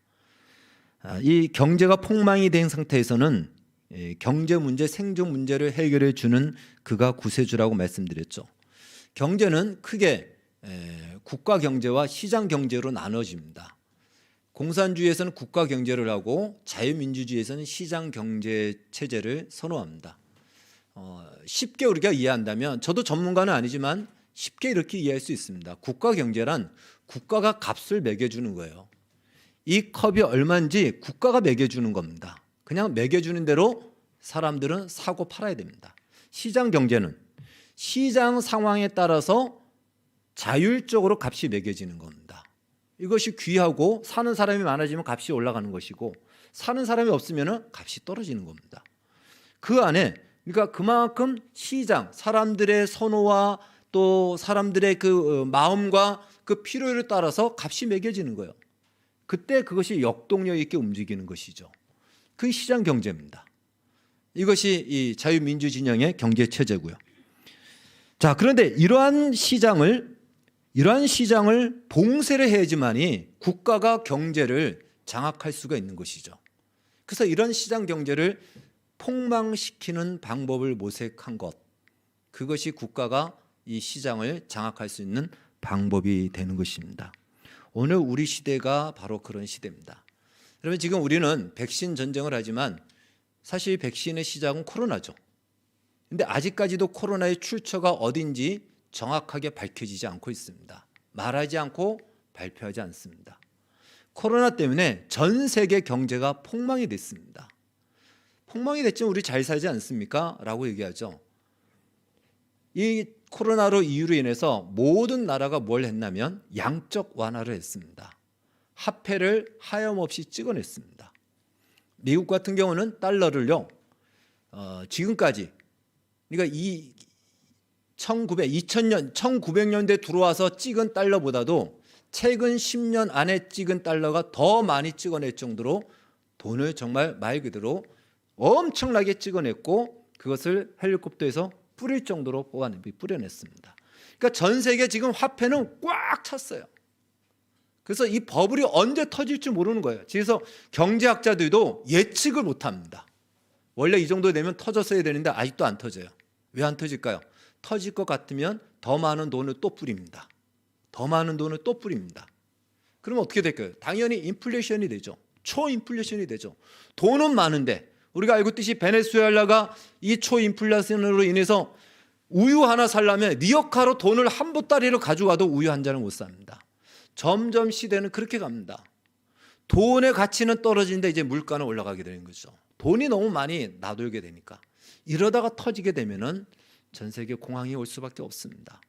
이 경제가 폭망이 된 상태에서는 경제 문제, 생존 문제를 해결해 주는 그가 구세주라고 말씀드렸죠. 경제는 크게 국가 경제와 시장 경제로 나눠집니다. 공산주의에서는 국가 경제를 하고 자유민주주의에서는 시장 경제 체제를 선호합니다. 쉽게 우리가 이해한다면, 저도 전문가는 아니지만 쉽게 이렇게 이해할 수 있습니다. 국가 경제란 국가가 값을 매겨주는 거예요. 이 컵이 얼마인지 국가가 매겨주는 겁니다. 그냥 매겨주는 대로 사람들은 사고 팔아야 됩니다. 시장 경제는 시장 상황에 따라서 자율적으로 값이 매겨지는 겁니다. 이것이 귀하고 사는 사람이 많아지면 값이 올라가는 것이고, 사는 사람이 없으면 값이 떨어지는 겁니다. 그 안에, 그러니까 그만큼 시장, 사람들의 선호와 또 사람들의 그 마음과 그 필요에 따라서 값이 매겨지는 거예요. 그때 그것이 역동력 있게 움직이는 것이죠. 그게 시장 경제입니다. 이것이 이 자유민주 진영의 경제 체제고요. 자, 그런데 이러한 시장을 봉쇄를 해야지만이 국가가 경제를 장악할 수가 있는 것이죠. 그래서 이런 시장 경제를 폭망시키는 방법을 모색한 것, 그것이 국가가 이 시장을 장악할 수 있는 방법이 되는 것입니다. 오늘 우리 시대가 바로 그런 시대입니다. 여러분, 지금 우리는 백신 전쟁을 하지만 사실 백신의 시작은 코로나죠. 그런데 아직까지도 코로나의 출처가 어딘지 정확하게 밝혀지지 않고 있습니다. 말하지 않고 발표하지 않습니다. 코로나 때문에 전 세계 경제가 폭망이 됐습니다. 폭망이 됐지만 우리 잘 살지 않습니까? 라고 얘기하죠. 이 코로나로 이유로 인해서 모든 나라가 뭘 했냐면 양적 완화를 했습니다. 화폐를 하염없이 찍어냈습니다. 미국 같은 경우는 달러를요, 지금까지, 그러니까 1900년대 들어와서 찍은 달러보다도 최근 10년 안에 찍은 달러가 더 많이 찍어낼 정도로 돈을 정말 말 그대로 엄청나게 찍어냈고, 그것을 헬리콥터에서 뿌릴 정도로 뿌려냈습니다. 그러니까 전 세계 지금 화폐는 꽉 찼어요. 그래서 이 버블이 언제 터질지 모르는 거예요. 그래서 경제학자들도 예측을 못합니다. 원래 이 정도 되면 터졌어야 되는데 아직도 안 터져요. 왜 안 터질까요? 터질 것 같으면 더 많은 돈을 또 뿌립니다. 더 많은 돈을 또 뿌립니다. 그러면 어떻게 될까요? 당연히 인플레이션이 되죠. 초인플레이션이 되죠. 돈은 많은데, 우리가 알고 있듯이 베네수엘라가 이 초인플레이션으로 인해서 우유 하나 살려면 리어카로 돈을 한 보따리로 가져가도 우유 한 잔을 못 삽니다. 점점 시대는 그렇게 갑니다. 돈의 가치는 떨어지는데 이제 물가는 올라가게 되는 거죠. 돈이 너무 많이 나돌게 되니까. 이러다가 터지게 되면은 전 세계 공황이 올 수밖에 없습니다.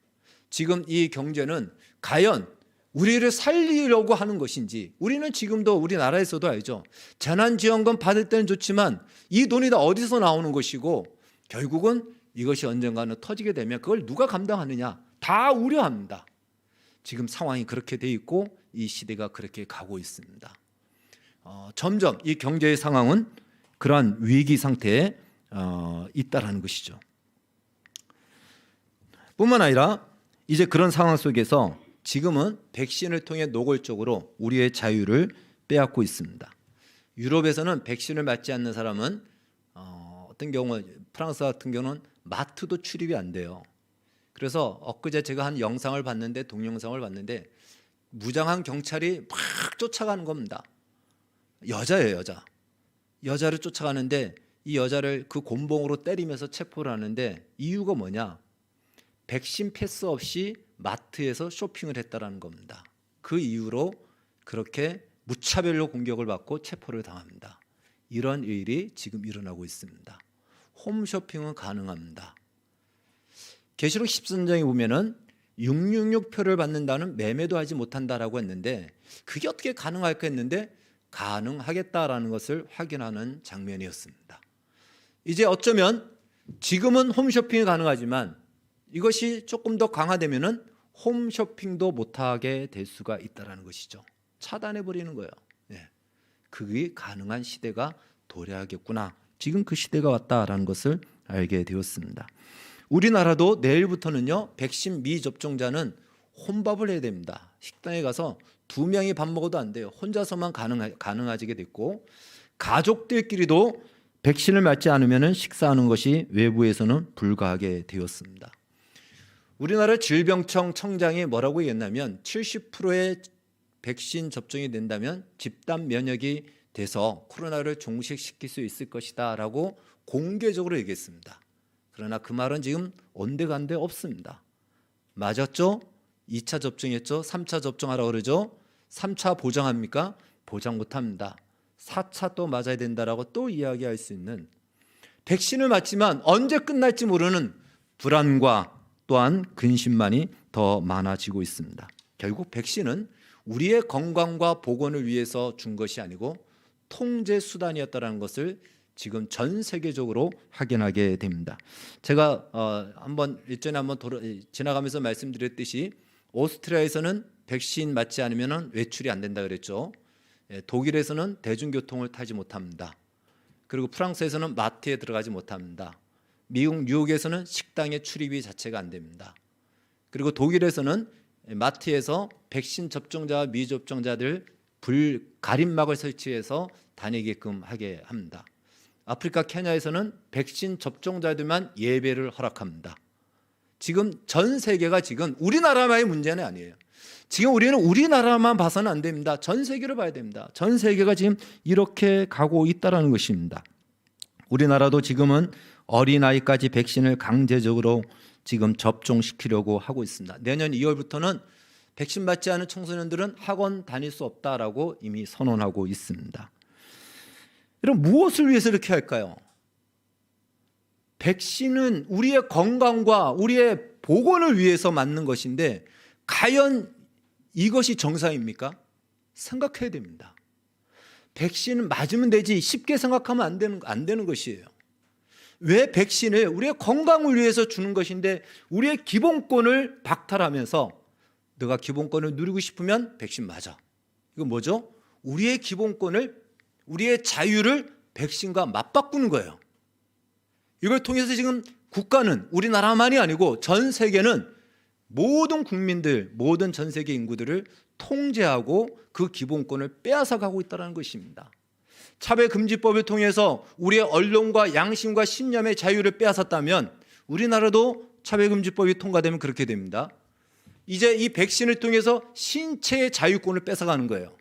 지금 이 경제는 과연 우리를 살리려고 하는 것인지, 우리는 지금도 우리나라에서도 알죠. 재난지원금 받을 때는 좋지만 이 돈이 다 어디서 나오는 것이고, 결국은 이것이 언젠가는 터지게 되면 그걸 누가 감당하느냐 다 우려합니다. 지금 상황이 그렇게 돼 있고 이 시대가 그렇게 가고 있습니다. 점점 이 경제의 상황은 그러한 위기 상태에 있다라는 것이죠. 뿐만 아니라 이제 그런 상황 속에서 지금은 백신을 통해 노골적으로 우리의 자유를 빼앗고 있습니다. 유럽에서는 백신을 맞지 않는 사람은 어떤 경우 프랑스 같은 경우는 마트도 출입이 안 돼요. 그래서 엊그제 제가 한 영상을 봤는데 동영상을 봤는데 무장한 경찰이 막 쫓아가는 겁니다. 여자예요, 여자. 여자를 쫓아가는데 이 여자를 그 곤봉으로 때리면서 체포를 하는데 이유가 뭐냐? 백신 패스 없이 마트에서 쇼핑을 했다라는 겁니다. 그 이유로 그렇게 무차별로 공격을 받고 체포를 당합니다. 이런 일이 지금 일어나고 있습니다. 홈쇼핑은 가능합니다. 계시록 13장에 보면은 666표를 받는다는 매매도 하지 못한다라고 했는데 그게 어떻게 가능할까 했는데 가능하겠다라는 것을 확인하는 장면이었습니다. 이제 어쩌면 지금은 홈쇼핑이 가능하지만 이것이 조금 더 강화되면은 홈쇼핑도 못하게 될 수가 있다라는 것이죠. 차단해 버리는 거예요. 그게 가능한 시대가 도래하겠구나. 지금 그 시대가 왔다라는 것을 알게 되었습니다. 우리나라도 내일부터는요 백신 미접종자는 혼밥을 해야 됩니다. 식당에 가서 2명이 밥 먹어도 안 돼요. 혼자서만 가능해지게 됐고 가족들끼리도 백신을 맞지 않으면 식사하는 것이 외부에서는 불가하게 되었습니다. 우리나라 질병청 청장이 뭐라고 얘기했냐면 70%의 백신 접종이 된다면 집단 면역이 돼서 코로나를 종식시킬 수 있을 것이다 라고 공개적으로 얘기했습니다. 그러나 그 말은 지금 온데간데 없습니다. 맞았죠? 2차 접종했죠? 3차 접종하라고 그러죠? 3차 보장합니까? 보장 못합니다. 4차 또 맞아야 된다라고 또 이야기할 수 있는 백신을 맞지만 언제 끝날지 모르는 불안과 또한 근심만이 더 많아지고 있습니다. 결국 백신은 우리의 건강과 보건을 위해서 준 것이 아니고 통제 수단이었다는 것을 지금 전 세계적으로 확인하게 됩니다. 제가 일전에 한번 지나가면서 말씀드렸듯이 오스트리아에서는 백신 맞지 않으면 외출이 안 된다 그랬죠. 독일에서는 대중교통을 타지 못합니다. 그리고 프랑스에서는 마트에 들어가지 못합니다. 미국 뉴욕에서는 식당에 출입이 자체가 안 됩니다. 그리고 독일에서는 마트에서 백신 접종자와 미접종자들 가림막을 설치해서 다니게끔 하게 합니다. 아프리카 케냐에서는 백신 접종자들만 예배를 허락합니다. 지금 전 세계가 지금 우리나라만의 문제는 아니에요. 지금 우리는 우리나라만 봐서는 안 됩니다. 전 세계를 봐야 됩니다. 전 세계가 지금 이렇게 가고 있다는 것입니다. 우리나라도 지금은 어린아이까지 백신을 강제적으로 지금 접종시키려고 하고 있습니다. 내년 2월부터는 백신 맞지 않은 청소년들은 학원 다닐 수 없다라고 이미 선언하고 있습니다. 여러분 무엇을 위해서 이렇게 할까요? 백신은 우리의 건강과 우리의 보건을 위해서 맞는 것인데 과연 이것이 정상입니까? 생각해야 됩니다. 백신은 맞으면 되지 쉽게 생각하면 안 되는 것이에요. 왜 백신을 우리의 건강을 위해서 주는 것인데 우리의 기본권을 박탈하면서 너가 기본권을 누리고 싶으면 백신 맞아. 이건 뭐죠? 우리의 기본권을 우리의 자유를 백신과 맞바꾸는 거예요. 이걸 통해서 지금 국가는 우리나라만이 아니고 전 세계는 모든 국민들, 모든 전 세계 인구들을 통제하고 그 기본권을 빼앗아가고 있다는 것입니다. 차별금지법을 통해서 우리의 언론과 양심과 신념의 자유를 빼앗았다면 우리나라도 차별금지법이 통과되면 그렇게 됩니다. 이제 이 백신을 통해서 신체의 자유권을 뺏어가는 거예요.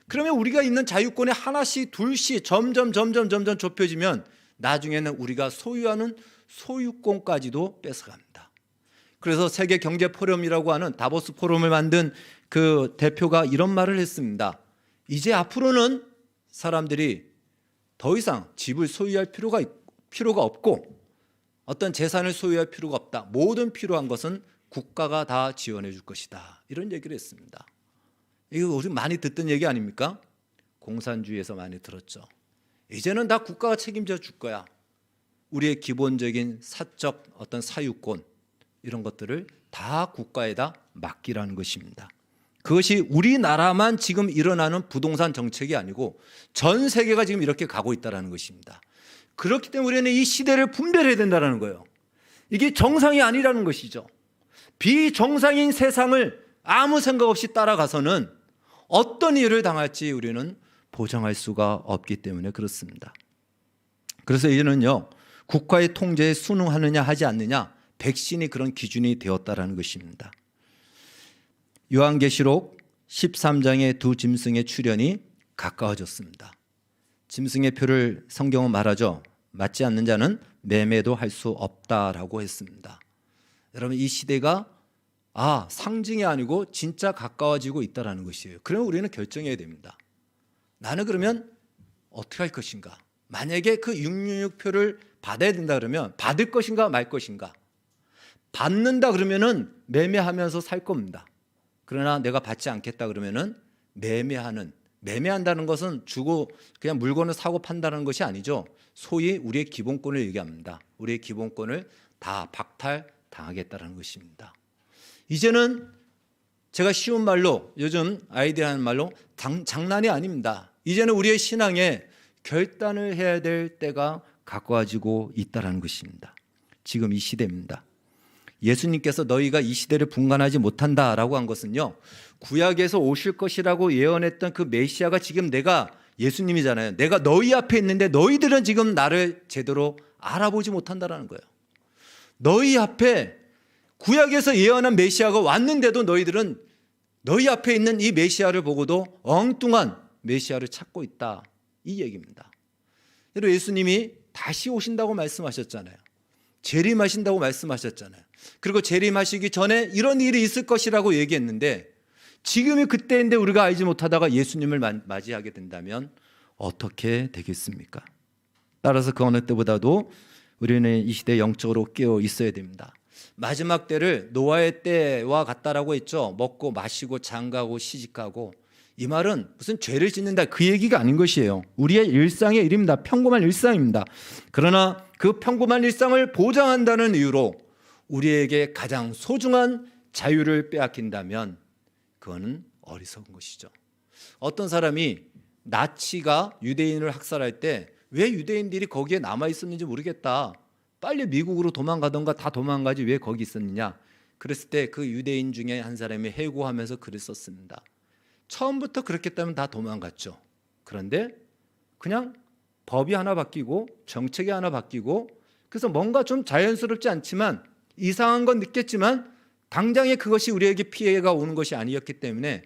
그러면 우리가 있는 자유권이 하나씩 둘씩 점점 좁혀지면 나중에는 우리가 소유하는 소유권까지도 뺏어갑니다. 그래서 세계 경제 포럼이라고 하는 다보스 포럼을 만든 그 대표가 이런 말을 했습니다. 이제 앞으로는 사람들이 더 이상 집을 소유할 필요가 없고 어떤 재산을 소유할 필요가 없다. 모든 필요한 것은 국가가 다 지원해 줄 것이다. 이런 얘기를 했습니다. 이거 우리 많이 듣던 얘기 아닙니까? 공산주의에서 많이 들었죠. 이제는 다 국가가 책임져 줄 거야. 우리의 기본적인 사적 어떤 사유권 이런 것들을 다 국가에다 맡기라는 것입니다. 그것이 우리나라만 지금 일어나는 부동산 정책이 아니고 전 세계가 지금 이렇게 가고 있다는 것입니다. 그렇기 때문에 우리는 이 시대를 분별해야 된다는 거예요. 이게 정상이 아니라는 것이죠. 비정상인 세상을 아무 생각 없이 따라가서는 어떤 일을 당할지 우리는 보장할 수가 없기 때문에 그렇습니다. 그래서 이제는요, 국가의 통제에 순응하느냐 하지 않느냐, 백신이 그런 기준이 되었다라는 것입니다. 요한계시록 13장의 두 짐승의 출현이 가까워졌습니다. 짐승의 표를 성경은 말하죠. 맞지 않는 자는 매매도 할 수 없다라고 했습니다. 여러분, 이 시대가 상징이 아니고 진짜 가까워지고 있다는 것이에요. 그러면 우리는 결정해야 됩니다. 나는 그러면 어떻게 할 것인가? 만약에 그 666표를 받아야 된다 그러면 받을 것인가 말 것인가? 받는다 그러면은 매매하면서 살 겁니다. 그러나 내가 받지 않겠다 그러면은 매매한다는 것은 주고 그냥 물건을 사고 판다는 것이 아니죠. 소위 우리의 기본권을 얘기합니다. 우리의 기본권을 다 박탈당하겠다는 것입니다. 이제는 제가 쉬운 말로 요즘 아이들이 하는 말로 장난이 아닙니다. 이제는 우리의 신앙에 결단을 해야 될 때가 가까워지고 있다는 것입니다. 지금 이 시대입니다. 예수님께서 너희가 이 시대를 분간하지 못한다라고 한 것은요, 구약에서 오실 것이라고 예언했던 그 메시아가 지금 내가 예수님이잖아요. 내가 너희 앞에 있는데 너희들은 지금 나를 제대로 알아보지 못한다라는 거예요. 너희 앞에 구약에서 예언한 메시아가 왔는데도 너희들은 너희 앞에 있는 이 메시아를 보고도 엉뚱한 메시아를 찾고 있다, 이 얘기입니다. 여러분, 예수님이 다시 오신다고 말씀하셨잖아요. 재림하신다고 말씀하셨잖아요. 그리고 재림하시기 전에 이런 일이 있을 것이라고 얘기했는데 지금이 그때인데 우리가 알지 못하다가 예수님을 맞이하게 된다면 어떻게 되겠습니까? 따라서 그 어느 때보다도 우리는 이 시대에 영적으로 깨어 있어야 됩니다. 마지막 때를 노아의 때와 같다라고 했죠. 먹고 마시고 장가고 시집가고. 이 말은 무슨 죄를 짓는다 그 얘기가 아닌 것이에요. 우리의 일상의 일입니다. 평범한 일상입니다. 그러나 그 평범한 일상을 보장한다는 이유로 우리에게 가장 소중한 자유를 빼앗긴다면 그거는 어리석은 것이죠. 어떤 사람이 나치가 유대인을 학살할 때 왜 유대인들이 거기에 남아 있었는지 모르겠다. 빨리 미국으로 도망가던가 다 도망가지 왜 거기 있었느냐. 그랬을 때 그 유대인 중에 한 사람이 해고하면서 글을 썼습니다. 처음부터 그렇겠다면 다 도망갔죠. 그런데 그냥 법이 하나 바뀌고 정책이 하나 바뀌고 그래서 뭔가 좀 자연스럽지 않지만 이상한 건 느꼈지만 당장에 그것이 우리에게 피해가 오는 것이 아니었기 때문에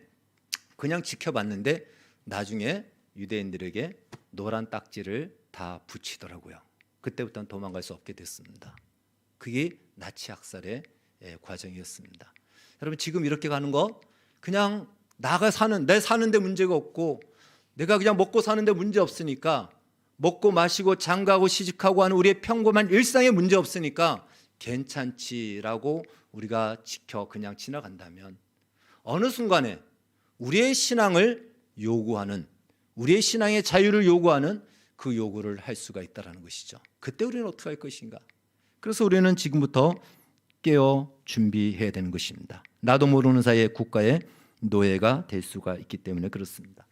그냥 지켜봤는데 나중에 유대인들에게 노란 딱지를 다 붙이더라고요. 그때부터는 도망갈 수 없게 됐습니다. 그게 나치 학살의 과정이었습니다. 여러분, 지금 이렇게 가는 거 그냥 내 사는데 문제가 없고 내가 그냥 먹고 사는데 문제 없으니까 먹고 마시고 장가고 시집하고 하는 우리의 평범한 일상에 문제 없으니까 괜찮지라고 우리가 그냥 지나간다면 어느 순간에 우리의 신앙을 요구하는 우리의 신앙의 자유를 요구하는 그 요구를 할 수가 있다는 것이죠. 그때 우리는 어떻게 할 것인가? 그래서 우리는 지금부터 깨어 준비해야 되는 것입니다. 나도 모르는 사이에 국가의 노예가 될 수가 있기 때문에 그렇습니다.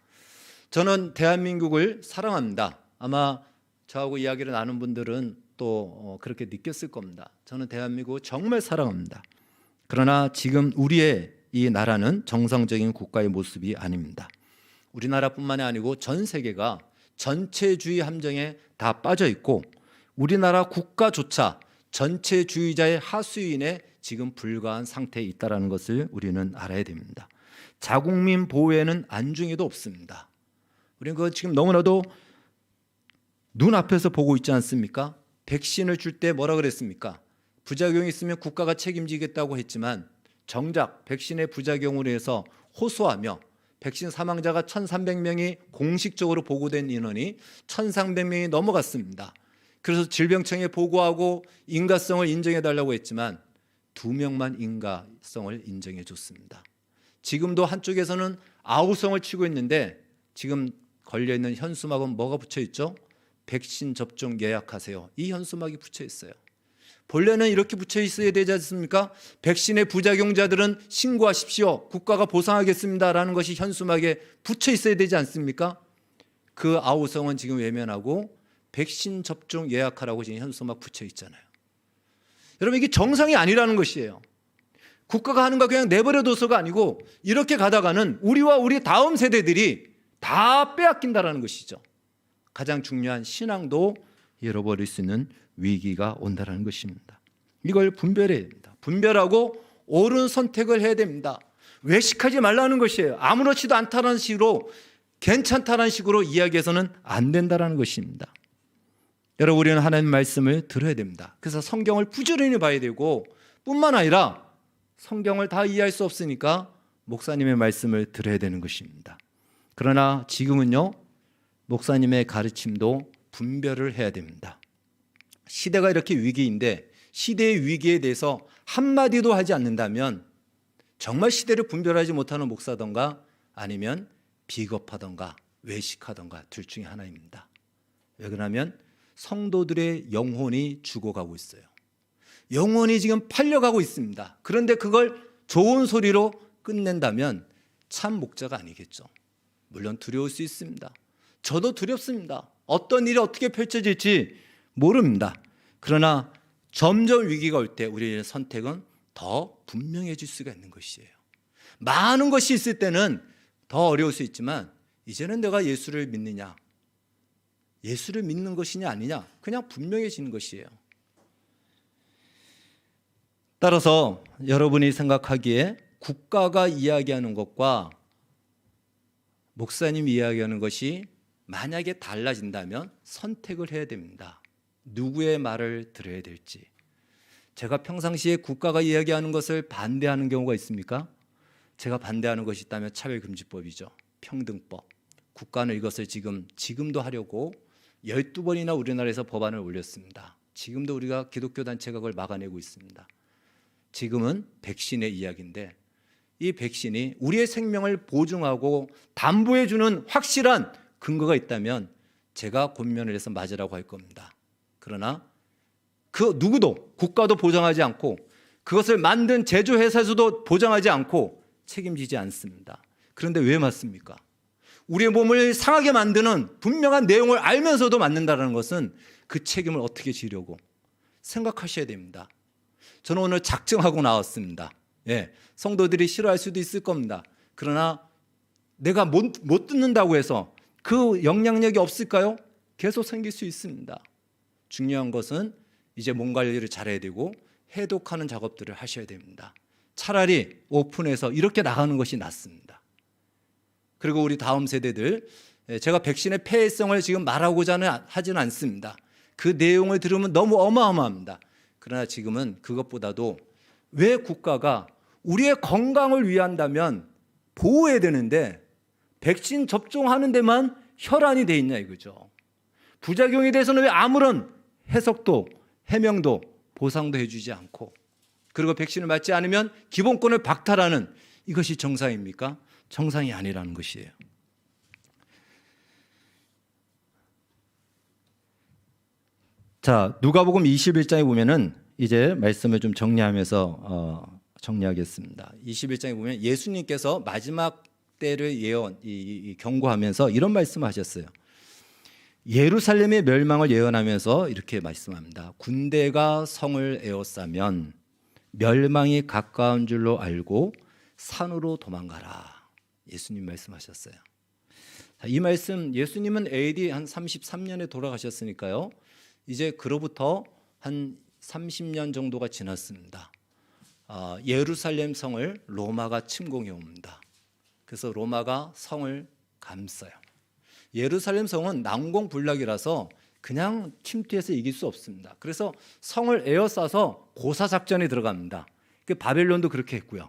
저는 대한민국을 사랑합니다. 아마 저하고 이야기를 나눈 분들은 또 그렇게 느꼈을 겁니다. 저는 대한민국을 정말 사랑합니다. 그러나 지금 우리의 이 나라는 정상적인 국가의 모습이 아닙니다. 우리나라뿐만이 아니고 전 세계가 전체주의 함정에 다 빠져 있고 우리나라 국가조차 전체주의자의 하수인에 지금 불과한 상태에 있다는 것을 우리는 알아야 됩니다. 자국민 보호에는 안중에도 없습니다. 우리는 그거 지금 너무나도 눈앞에서 보고 있지 않습니까? 백신을 줄 때 뭐라 그랬습니까? 부작용이 있으면 국가가 책임지겠다고 했지만 정작 백신의 부작용으로 해서 호소하며 백신 사망자가 1,300명이 공식적으로 보고된 인원이 1,300명이 넘어갔습니다. 그래서 질병청에 보고하고 인가성을 인정해달라고 했지만 2명만 인가성을 인정해 줬습니다. 지금도 한쪽에서는 아우성을 치고 있는데 지금 걸려있는 현수막은 뭐가 붙여있죠? 백신 접종 예약하세요. 이 현수막이 붙여 있어요. 본래는 이렇게 붙여 있어야 되지 않습니까? 백신의 부작용자들은 신고하십시오. 국가가 보상하겠습니다라는 것이 현수막에 붙여 있어야 되지 않습니까? 그 아우성은 지금 외면하고 백신 접종 예약하라고 지금 현수막 붙여 있잖아요. 여러분, 이게 정상이 아니라는 것이에요. 국가가 하는 거 그냥 내버려둬서가 아니고 이렇게 가다가는 우리와 우리 다음 세대들이 다 빼앗긴다라는 것이죠. 가장 중요한 신앙도 잃어버릴 수 있는 위기가 온다는 것입니다. 이걸 분별해야 됩니다. 분별하고 옳은 선택을 해야 됩니다. 외식하지 말라는 것이에요. 아무렇지도 않다는 식으로, 괜찮다는 식으로 이야기해서는 안 된다는 것입니다. 여러분, 우리는 하나님 말씀을 들어야 됩니다. 그래서 성경을 부지런히 봐야 되고, 뿐만 아니라 성경을 다 이해할 수 없으니까 목사님의 말씀을 들어야 되는 것입니다. 그러나 지금은요, 목사님의 가르침도 분별을 해야 됩니다. 시대가 이렇게 위기인데 시대의 위기에 대해서 한마디도 하지 않는다면 정말 시대를 분별하지 못하는 목사던가 아니면 비겁하던가 외식하던가 둘 중에 하나입니다. 왜 그러냐면 성도들의 영혼이 죽어가고 있어요. 영혼이 지금 팔려가고 있습니다. 그런데 그걸 좋은 소리로 끝낸다면 참 목자가 아니겠죠. 물론 두려울 수 있습니다. 저도 두렵습니다. 어떤 일이 어떻게 펼쳐질지 모릅니다. 그러나 점점 위기가 올 때 우리의 선택은 더 분명해질 수가 있는 것이에요. 많은 것이 있을 때는 더 어려울 수 있지만 이제는 내가 예수를 믿느냐, 예수를 믿는 것이냐 아니냐, 그냥 분명해지는 것이에요. 따라서 여러분이 생각하기에 국가가 이야기하는 것과 목사님이 이야기하는 것이 만약에 달라진다면 선택을 해야 됩니다. 누구의 말을 들어야 될지. 제가 평상시에 국가가 이야기하는 것을 반대하는 경우가 있습니까? 제가 반대하는 것이 있다면 차별금지법이죠. 평등법. 국가는 이것을 지금도 하려고 12번이나 우리나라에서 법안을 올렸습니다. 지금도 우리가 기독교 단체가 그걸 막아내고 있습니다. 지금은 백신의 이야기인데 이 백신이 우리의 생명을 보증하고 담보해 주는 확실한 근거가 있다면 제가 권면을 해서 맞으라고 할 겁니다. 그러나 그 누구도, 국가도 보장하지 않고 그것을 만든 제조회사에서도 보장하지 않고 책임지지 않습니다. 그런데 왜 맞습니까? 우리의 몸을 상하게 만드는 분명한 내용을 알면서도 맞는다는 것은 그 책임을 어떻게 지려고 생각하셔야 됩니다. 저는 오늘 작정하고 나왔습니다. 성도들이 싫어할 수도 있을 겁니다. 그러나 내가 못 듣는다고 해서 그 영향력이 없을까요? 계속 생길 수 있습니다. 중요한 것은 이제 몸 관리를 잘해야 되고 해독하는 작업들을 하셔야 됩니다. 차라리 오픈해서 이렇게 나가는 것이 낫습니다. 그리고 우리 다음 세대들, 제가 백신의 폐해성을 지금 말하고자 하지는 않습니다. 그 내용을 들으면 너무 어마어마합니다. 그러나 지금은 그것보다도 왜 국가가 우리의 건강을 위한다면 보호해야 되는데 백신 접종하는 데만 혈안이 돼 있냐 이거죠. 부작용에 대해서는 왜 아무런 해석도 해명도 보상도 해주지 않고, 그리고 백신을 맞지 않으면 기본권을 박탈하는, 이것이 정상입니까? 정상이 아니라는 것이에요. 자, 누가복음 21장에 보면은 이제 말씀을 좀 정리하면서 정리하겠습니다. 21장에 보면 예수님께서 마지막 때를 경고하면서 이런 말씀하셨어요. 예루살렘의 멸망을 예언하면서 이렇게 말씀합니다. 군대가 성을 에워싸면 멸망이 가까운 줄로 알고 산으로 도망가라. 예수님 말씀하셨어요. 이 말씀, 예수님은 AD 한 33년에 돌아가셨으니까요. 이제 그로부터 한 30년 정도가 지났습니다. 예루살렘 성을 로마가 침공해 옵니다. 그래서 로마가 성을 감싸요. 예루살렘 성은 난공불락이라서 그냥 침투해서 이길 수 없습니다. 그래서 성을 에워싸서 고사작전에 들어갑니다. 바벨론도 그렇게 했고요.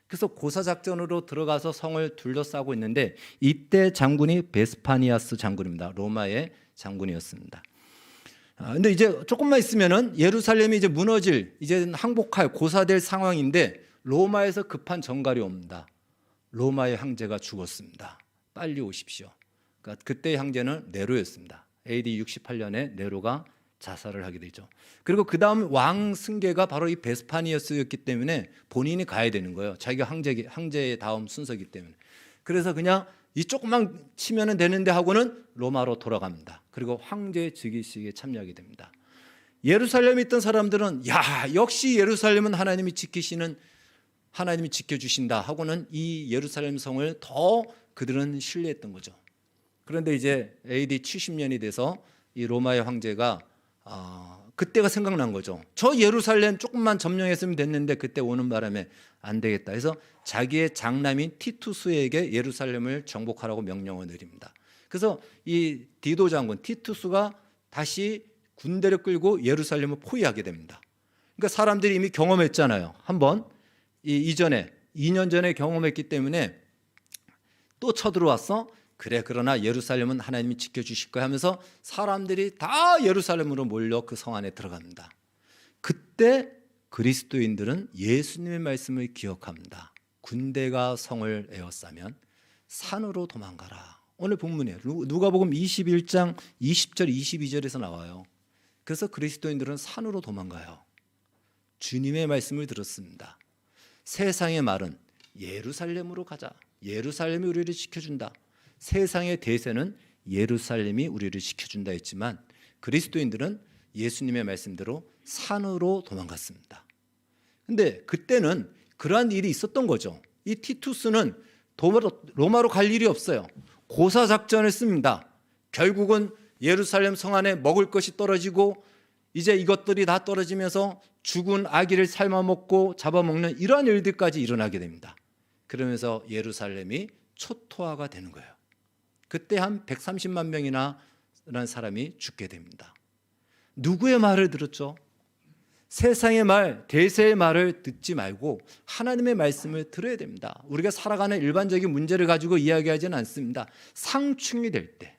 그래서 고사작전으로 들어가서 성을 둘러싸고 있는데 이때 장군이 베스파니아스 장군입니다. 로마의 장군이었습니다. 근데 이제 조금만 있으면은 예루살렘이 이제 무너질, 이제 항복할, 고사될 상황인데 로마에서 급한 전갈이 옵니다. 로마의 황제가 죽었습니다. 빨리 오십시오. 그때의 황제는 네로였습니다. AD 68년에 네로가 자살을 하게 되죠. 그리고 그 다음 왕 승계가 바로 이 베스파니어스였기 때문에 본인이 가야 되는 거예요. 자기가 황제의 다음 순서이기 때문에. 그래서 그냥 이 조금만 치면 되는데 하고는 로마로 돌아갑니다. 그리고 황제 즉위식에 참여하게 됩니다. 예루살렘에 있던 사람들은 야, 역시 예루살렘은 하나님이 지켜주신다 하고는 이 예루살렘 성을 더 그들은 신뢰했던 거죠. 그런데 이제 AD 70년이 돼서 이 로마의 황제가 그때가 생각난 거죠. 저 예루살렘 조금만 점령했으면 됐는데 그때 오는 바람에 안 되겠다 해서 자기의 장남인 티투스에게 예루살렘을 정복하라고 명령을 내립니다. 그래서 이 디도 장군 티투스가 다시 군대를 끌고 예루살렘을 포위하게 됩니다. 그러니까 사람들이 이미 경험했잖아요. 한번 이전에 2년 전에 경험했기 때문에 또 쳐들어왔어. 그래, 그러나 예루살렘은 하나님이 지켜주실 거야 하면서 사람들이 다 예루살렘으로 몰려 그 성 안에 들어갑니다. 그때 그리스도인들은 예수님의 말씀을 기억합니다. 군대가 성을 에워싸면 산으로 도망가라. 오늘 본문이에요. 누가복음 21장 20절 22절에서 나와요. 그래서 그리스도인들은 산으로 도망가요. 주님의 말씀을 들었습니다. 세상의 말은 예루살렘으로 가자. 예루살렘이 우리를 지켜준다. 세상의 대세는 예루살렘이 우리를 지켜준다 했지만 그리스도인들은 예수님의 말씀대로 산으로 도망갔습니다. 근데 그때는 그러한 일이 있었던 거죠. 이 티투스는 로마로 갈 일이 없어요. 고사작전을 씁니다. 결국은 예루살렘 성 안에 먹을 것이 떨어지고 이제 이것들이 다 떨어지면서 죽은 아기를 삶아먹고 잡아먹는 이러한 일들까지 일어나게 됩니다. 그러면서 예루살렘이 초토화가 되는 거예요. 그때 한 130만 명이나 라는 사람이 죽게 됩니다. 누구의 말을 들었죠? 세상의 말, 대세의 말을 듣지 말고 하나님의 말씀을 들어야 됩니다. 우리가 살아가는 일반적인 문제를 가지고 이야기하지는 않습니다. 상충이 될 때,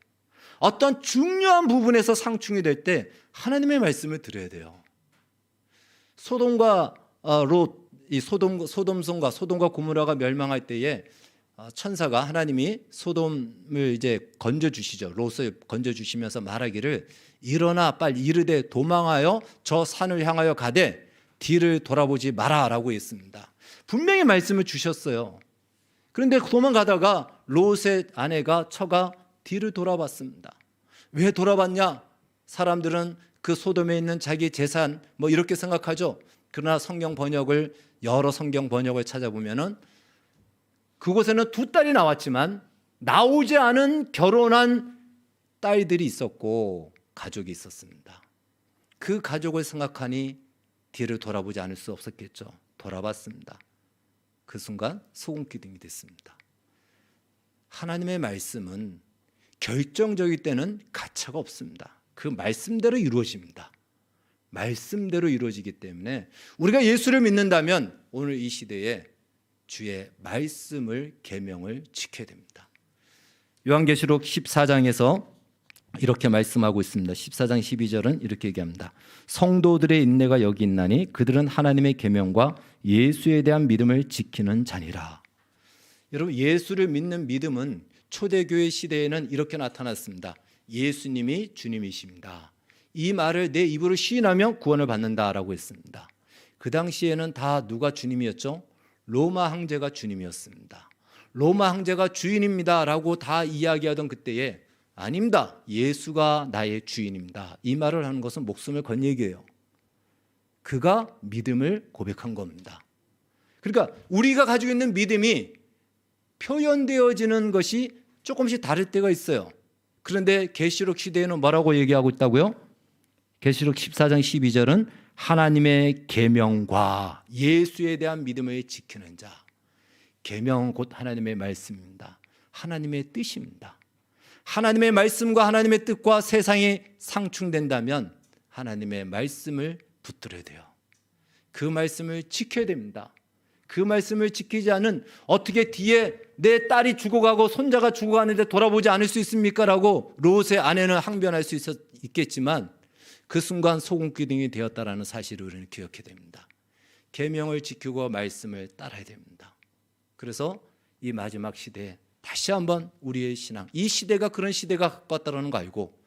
어떤 중요한 부분에서 상충이 될 때 하나님의 말씀을 들어야 돼요. 소돔과 소돔과 고모라가 멸망할 때에 천사가 하나님이 소돔을 이제 건져 주시죠. 롯을 건져 주시면서 말하기를 일어나 빨리 이르되 도망하여 저 산을 향하여 가되 뒤를 돌아보지 마라라고 했습니다. 분명히 말씀을 주셨어요. 그런데 도망가다가 롯의 아내가 처가 뒤를 돌아봤습니다. 왜 돌아봤냐? 사람들은 그 소돔에 있는 자기 재산 뭐 이렇게 생각하죠. 그러나 여러 성경 번역을 찾아보면은 그곳에는 두 딸이 나왔지만 나오지 않은 결혼한 딸들이 있었고 가족이 있었습니다. 그 가족을 생각하니 뒤를 돌아보지 않을 수 없었겠죠. 돌아봤습니다. 그 순간 소금기둥이 됐습니다. 하나님의 말씀은 결정적일 때는 가차가 없습니다. 그 말씀대로 이루어집니다. 말씀대로 이루어지기 때문에 우리가 예수를 믿는다면 오늘 이 시대에 주의 말씀을 계명을 지켜야 됩니다. 요한계시록 14장에서 이렇게 말씀하고 있습니다. 14장 12절은 이렇게 얘기합니다. 성도들의 인내가 여기 있나니 그들은 하나님의 계명과 예수에 대한 믿음을 지키는 자니라. 여러분, 예수를 믿는 믿음은 초대교회 시대에는 이렇게 나타났습니다. 예수님이 주님이십니다. 이 말을 내 입으로 시인하면 구원을 받는다라고 했습니다. 그 당시에는 다 누가 주님이었죠? 로마 황제가 주님이었습니다. 로마 황제가 주인입니다라고 다 이야기하던 그때에 아닙니다. 예수가 나의 주인입니다. 이 말을 하는 것은 목숨을 건 얘기예요. 그가 믿음을 고백한 겁니다. 그러니까 우리가 가지고 있는 믿음이 표현되어지는 것이 조금씩 다를 때가 있어요. 그런데 계시록 시대에는 뭐라고 얘기하고 있다고요? 계시록 14장 12절은 하나님의 계명과 예수에 대한 믿음을 지키는 자. 계명은 곧 하나님의 말씀입니다. 하나님의 뜻입니다. 하나님의 말씀과 하나님의 뜻과 세상이 상충된다면 하나님의 말씀을 붙들어야 돼요. 그 말씀을 지켜야 됩니다. 그 말씀을 지키지 않은 어떻게 뒤에 내 딸이 죽어가고 손자가 죽어가는데 돌아보지 않을 수 있습니까? 라고 롯의 아내는 항변할 수 있겠지만 그 순간 소금기둥이 되었다라는 사실을 우리는 기억해야 됩니다. 계명을 지키고 말씀을 따라야 됩니다. 그래서 이 마지막 시대에 다시 한번 우리의 신앙, 이 시대가 그런 시대가 가까웠다는 거 알고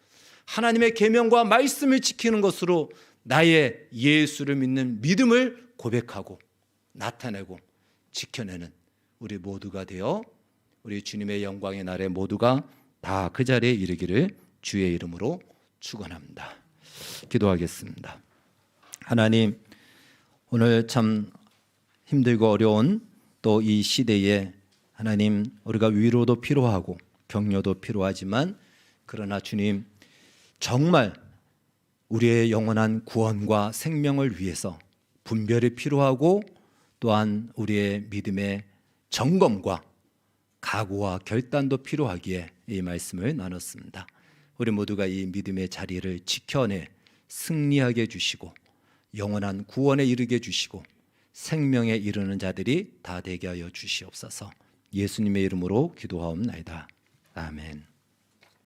하나님의 계명과 말씀을 지키는 것으로 나의 예수를 믿는 믿음을 고백하고 나타내고 지켜내는 우리 모두가 되어 우리 주님의 영광의 날에 모두가 다 그 자리에 이르기를 주의 이름으로 축원합니다. 기도하겠습니다. 하나님, 오늘 참 힘들고 어려운 또 이 시대에 하나님, 우리가 위로도 필요하고 격려도 필요하지만 그러나 주님, 정말 우리의 영원한 구원과 생명을 위해서 분별이 필요하고 또한 우리의 믿음의 점검과 각오와 결단도 필요하기에 이 말씀을 나눴습니다. 우리 모두가 이 믿음의 자리를 지켜내 승리하게 해주시고 영원한 구원에 이르게 해주시고 생명에 이르는 자들이 다 되게 하여 주시옵소서. 예수님의 이름으로 기도하옵나이다. 아멘.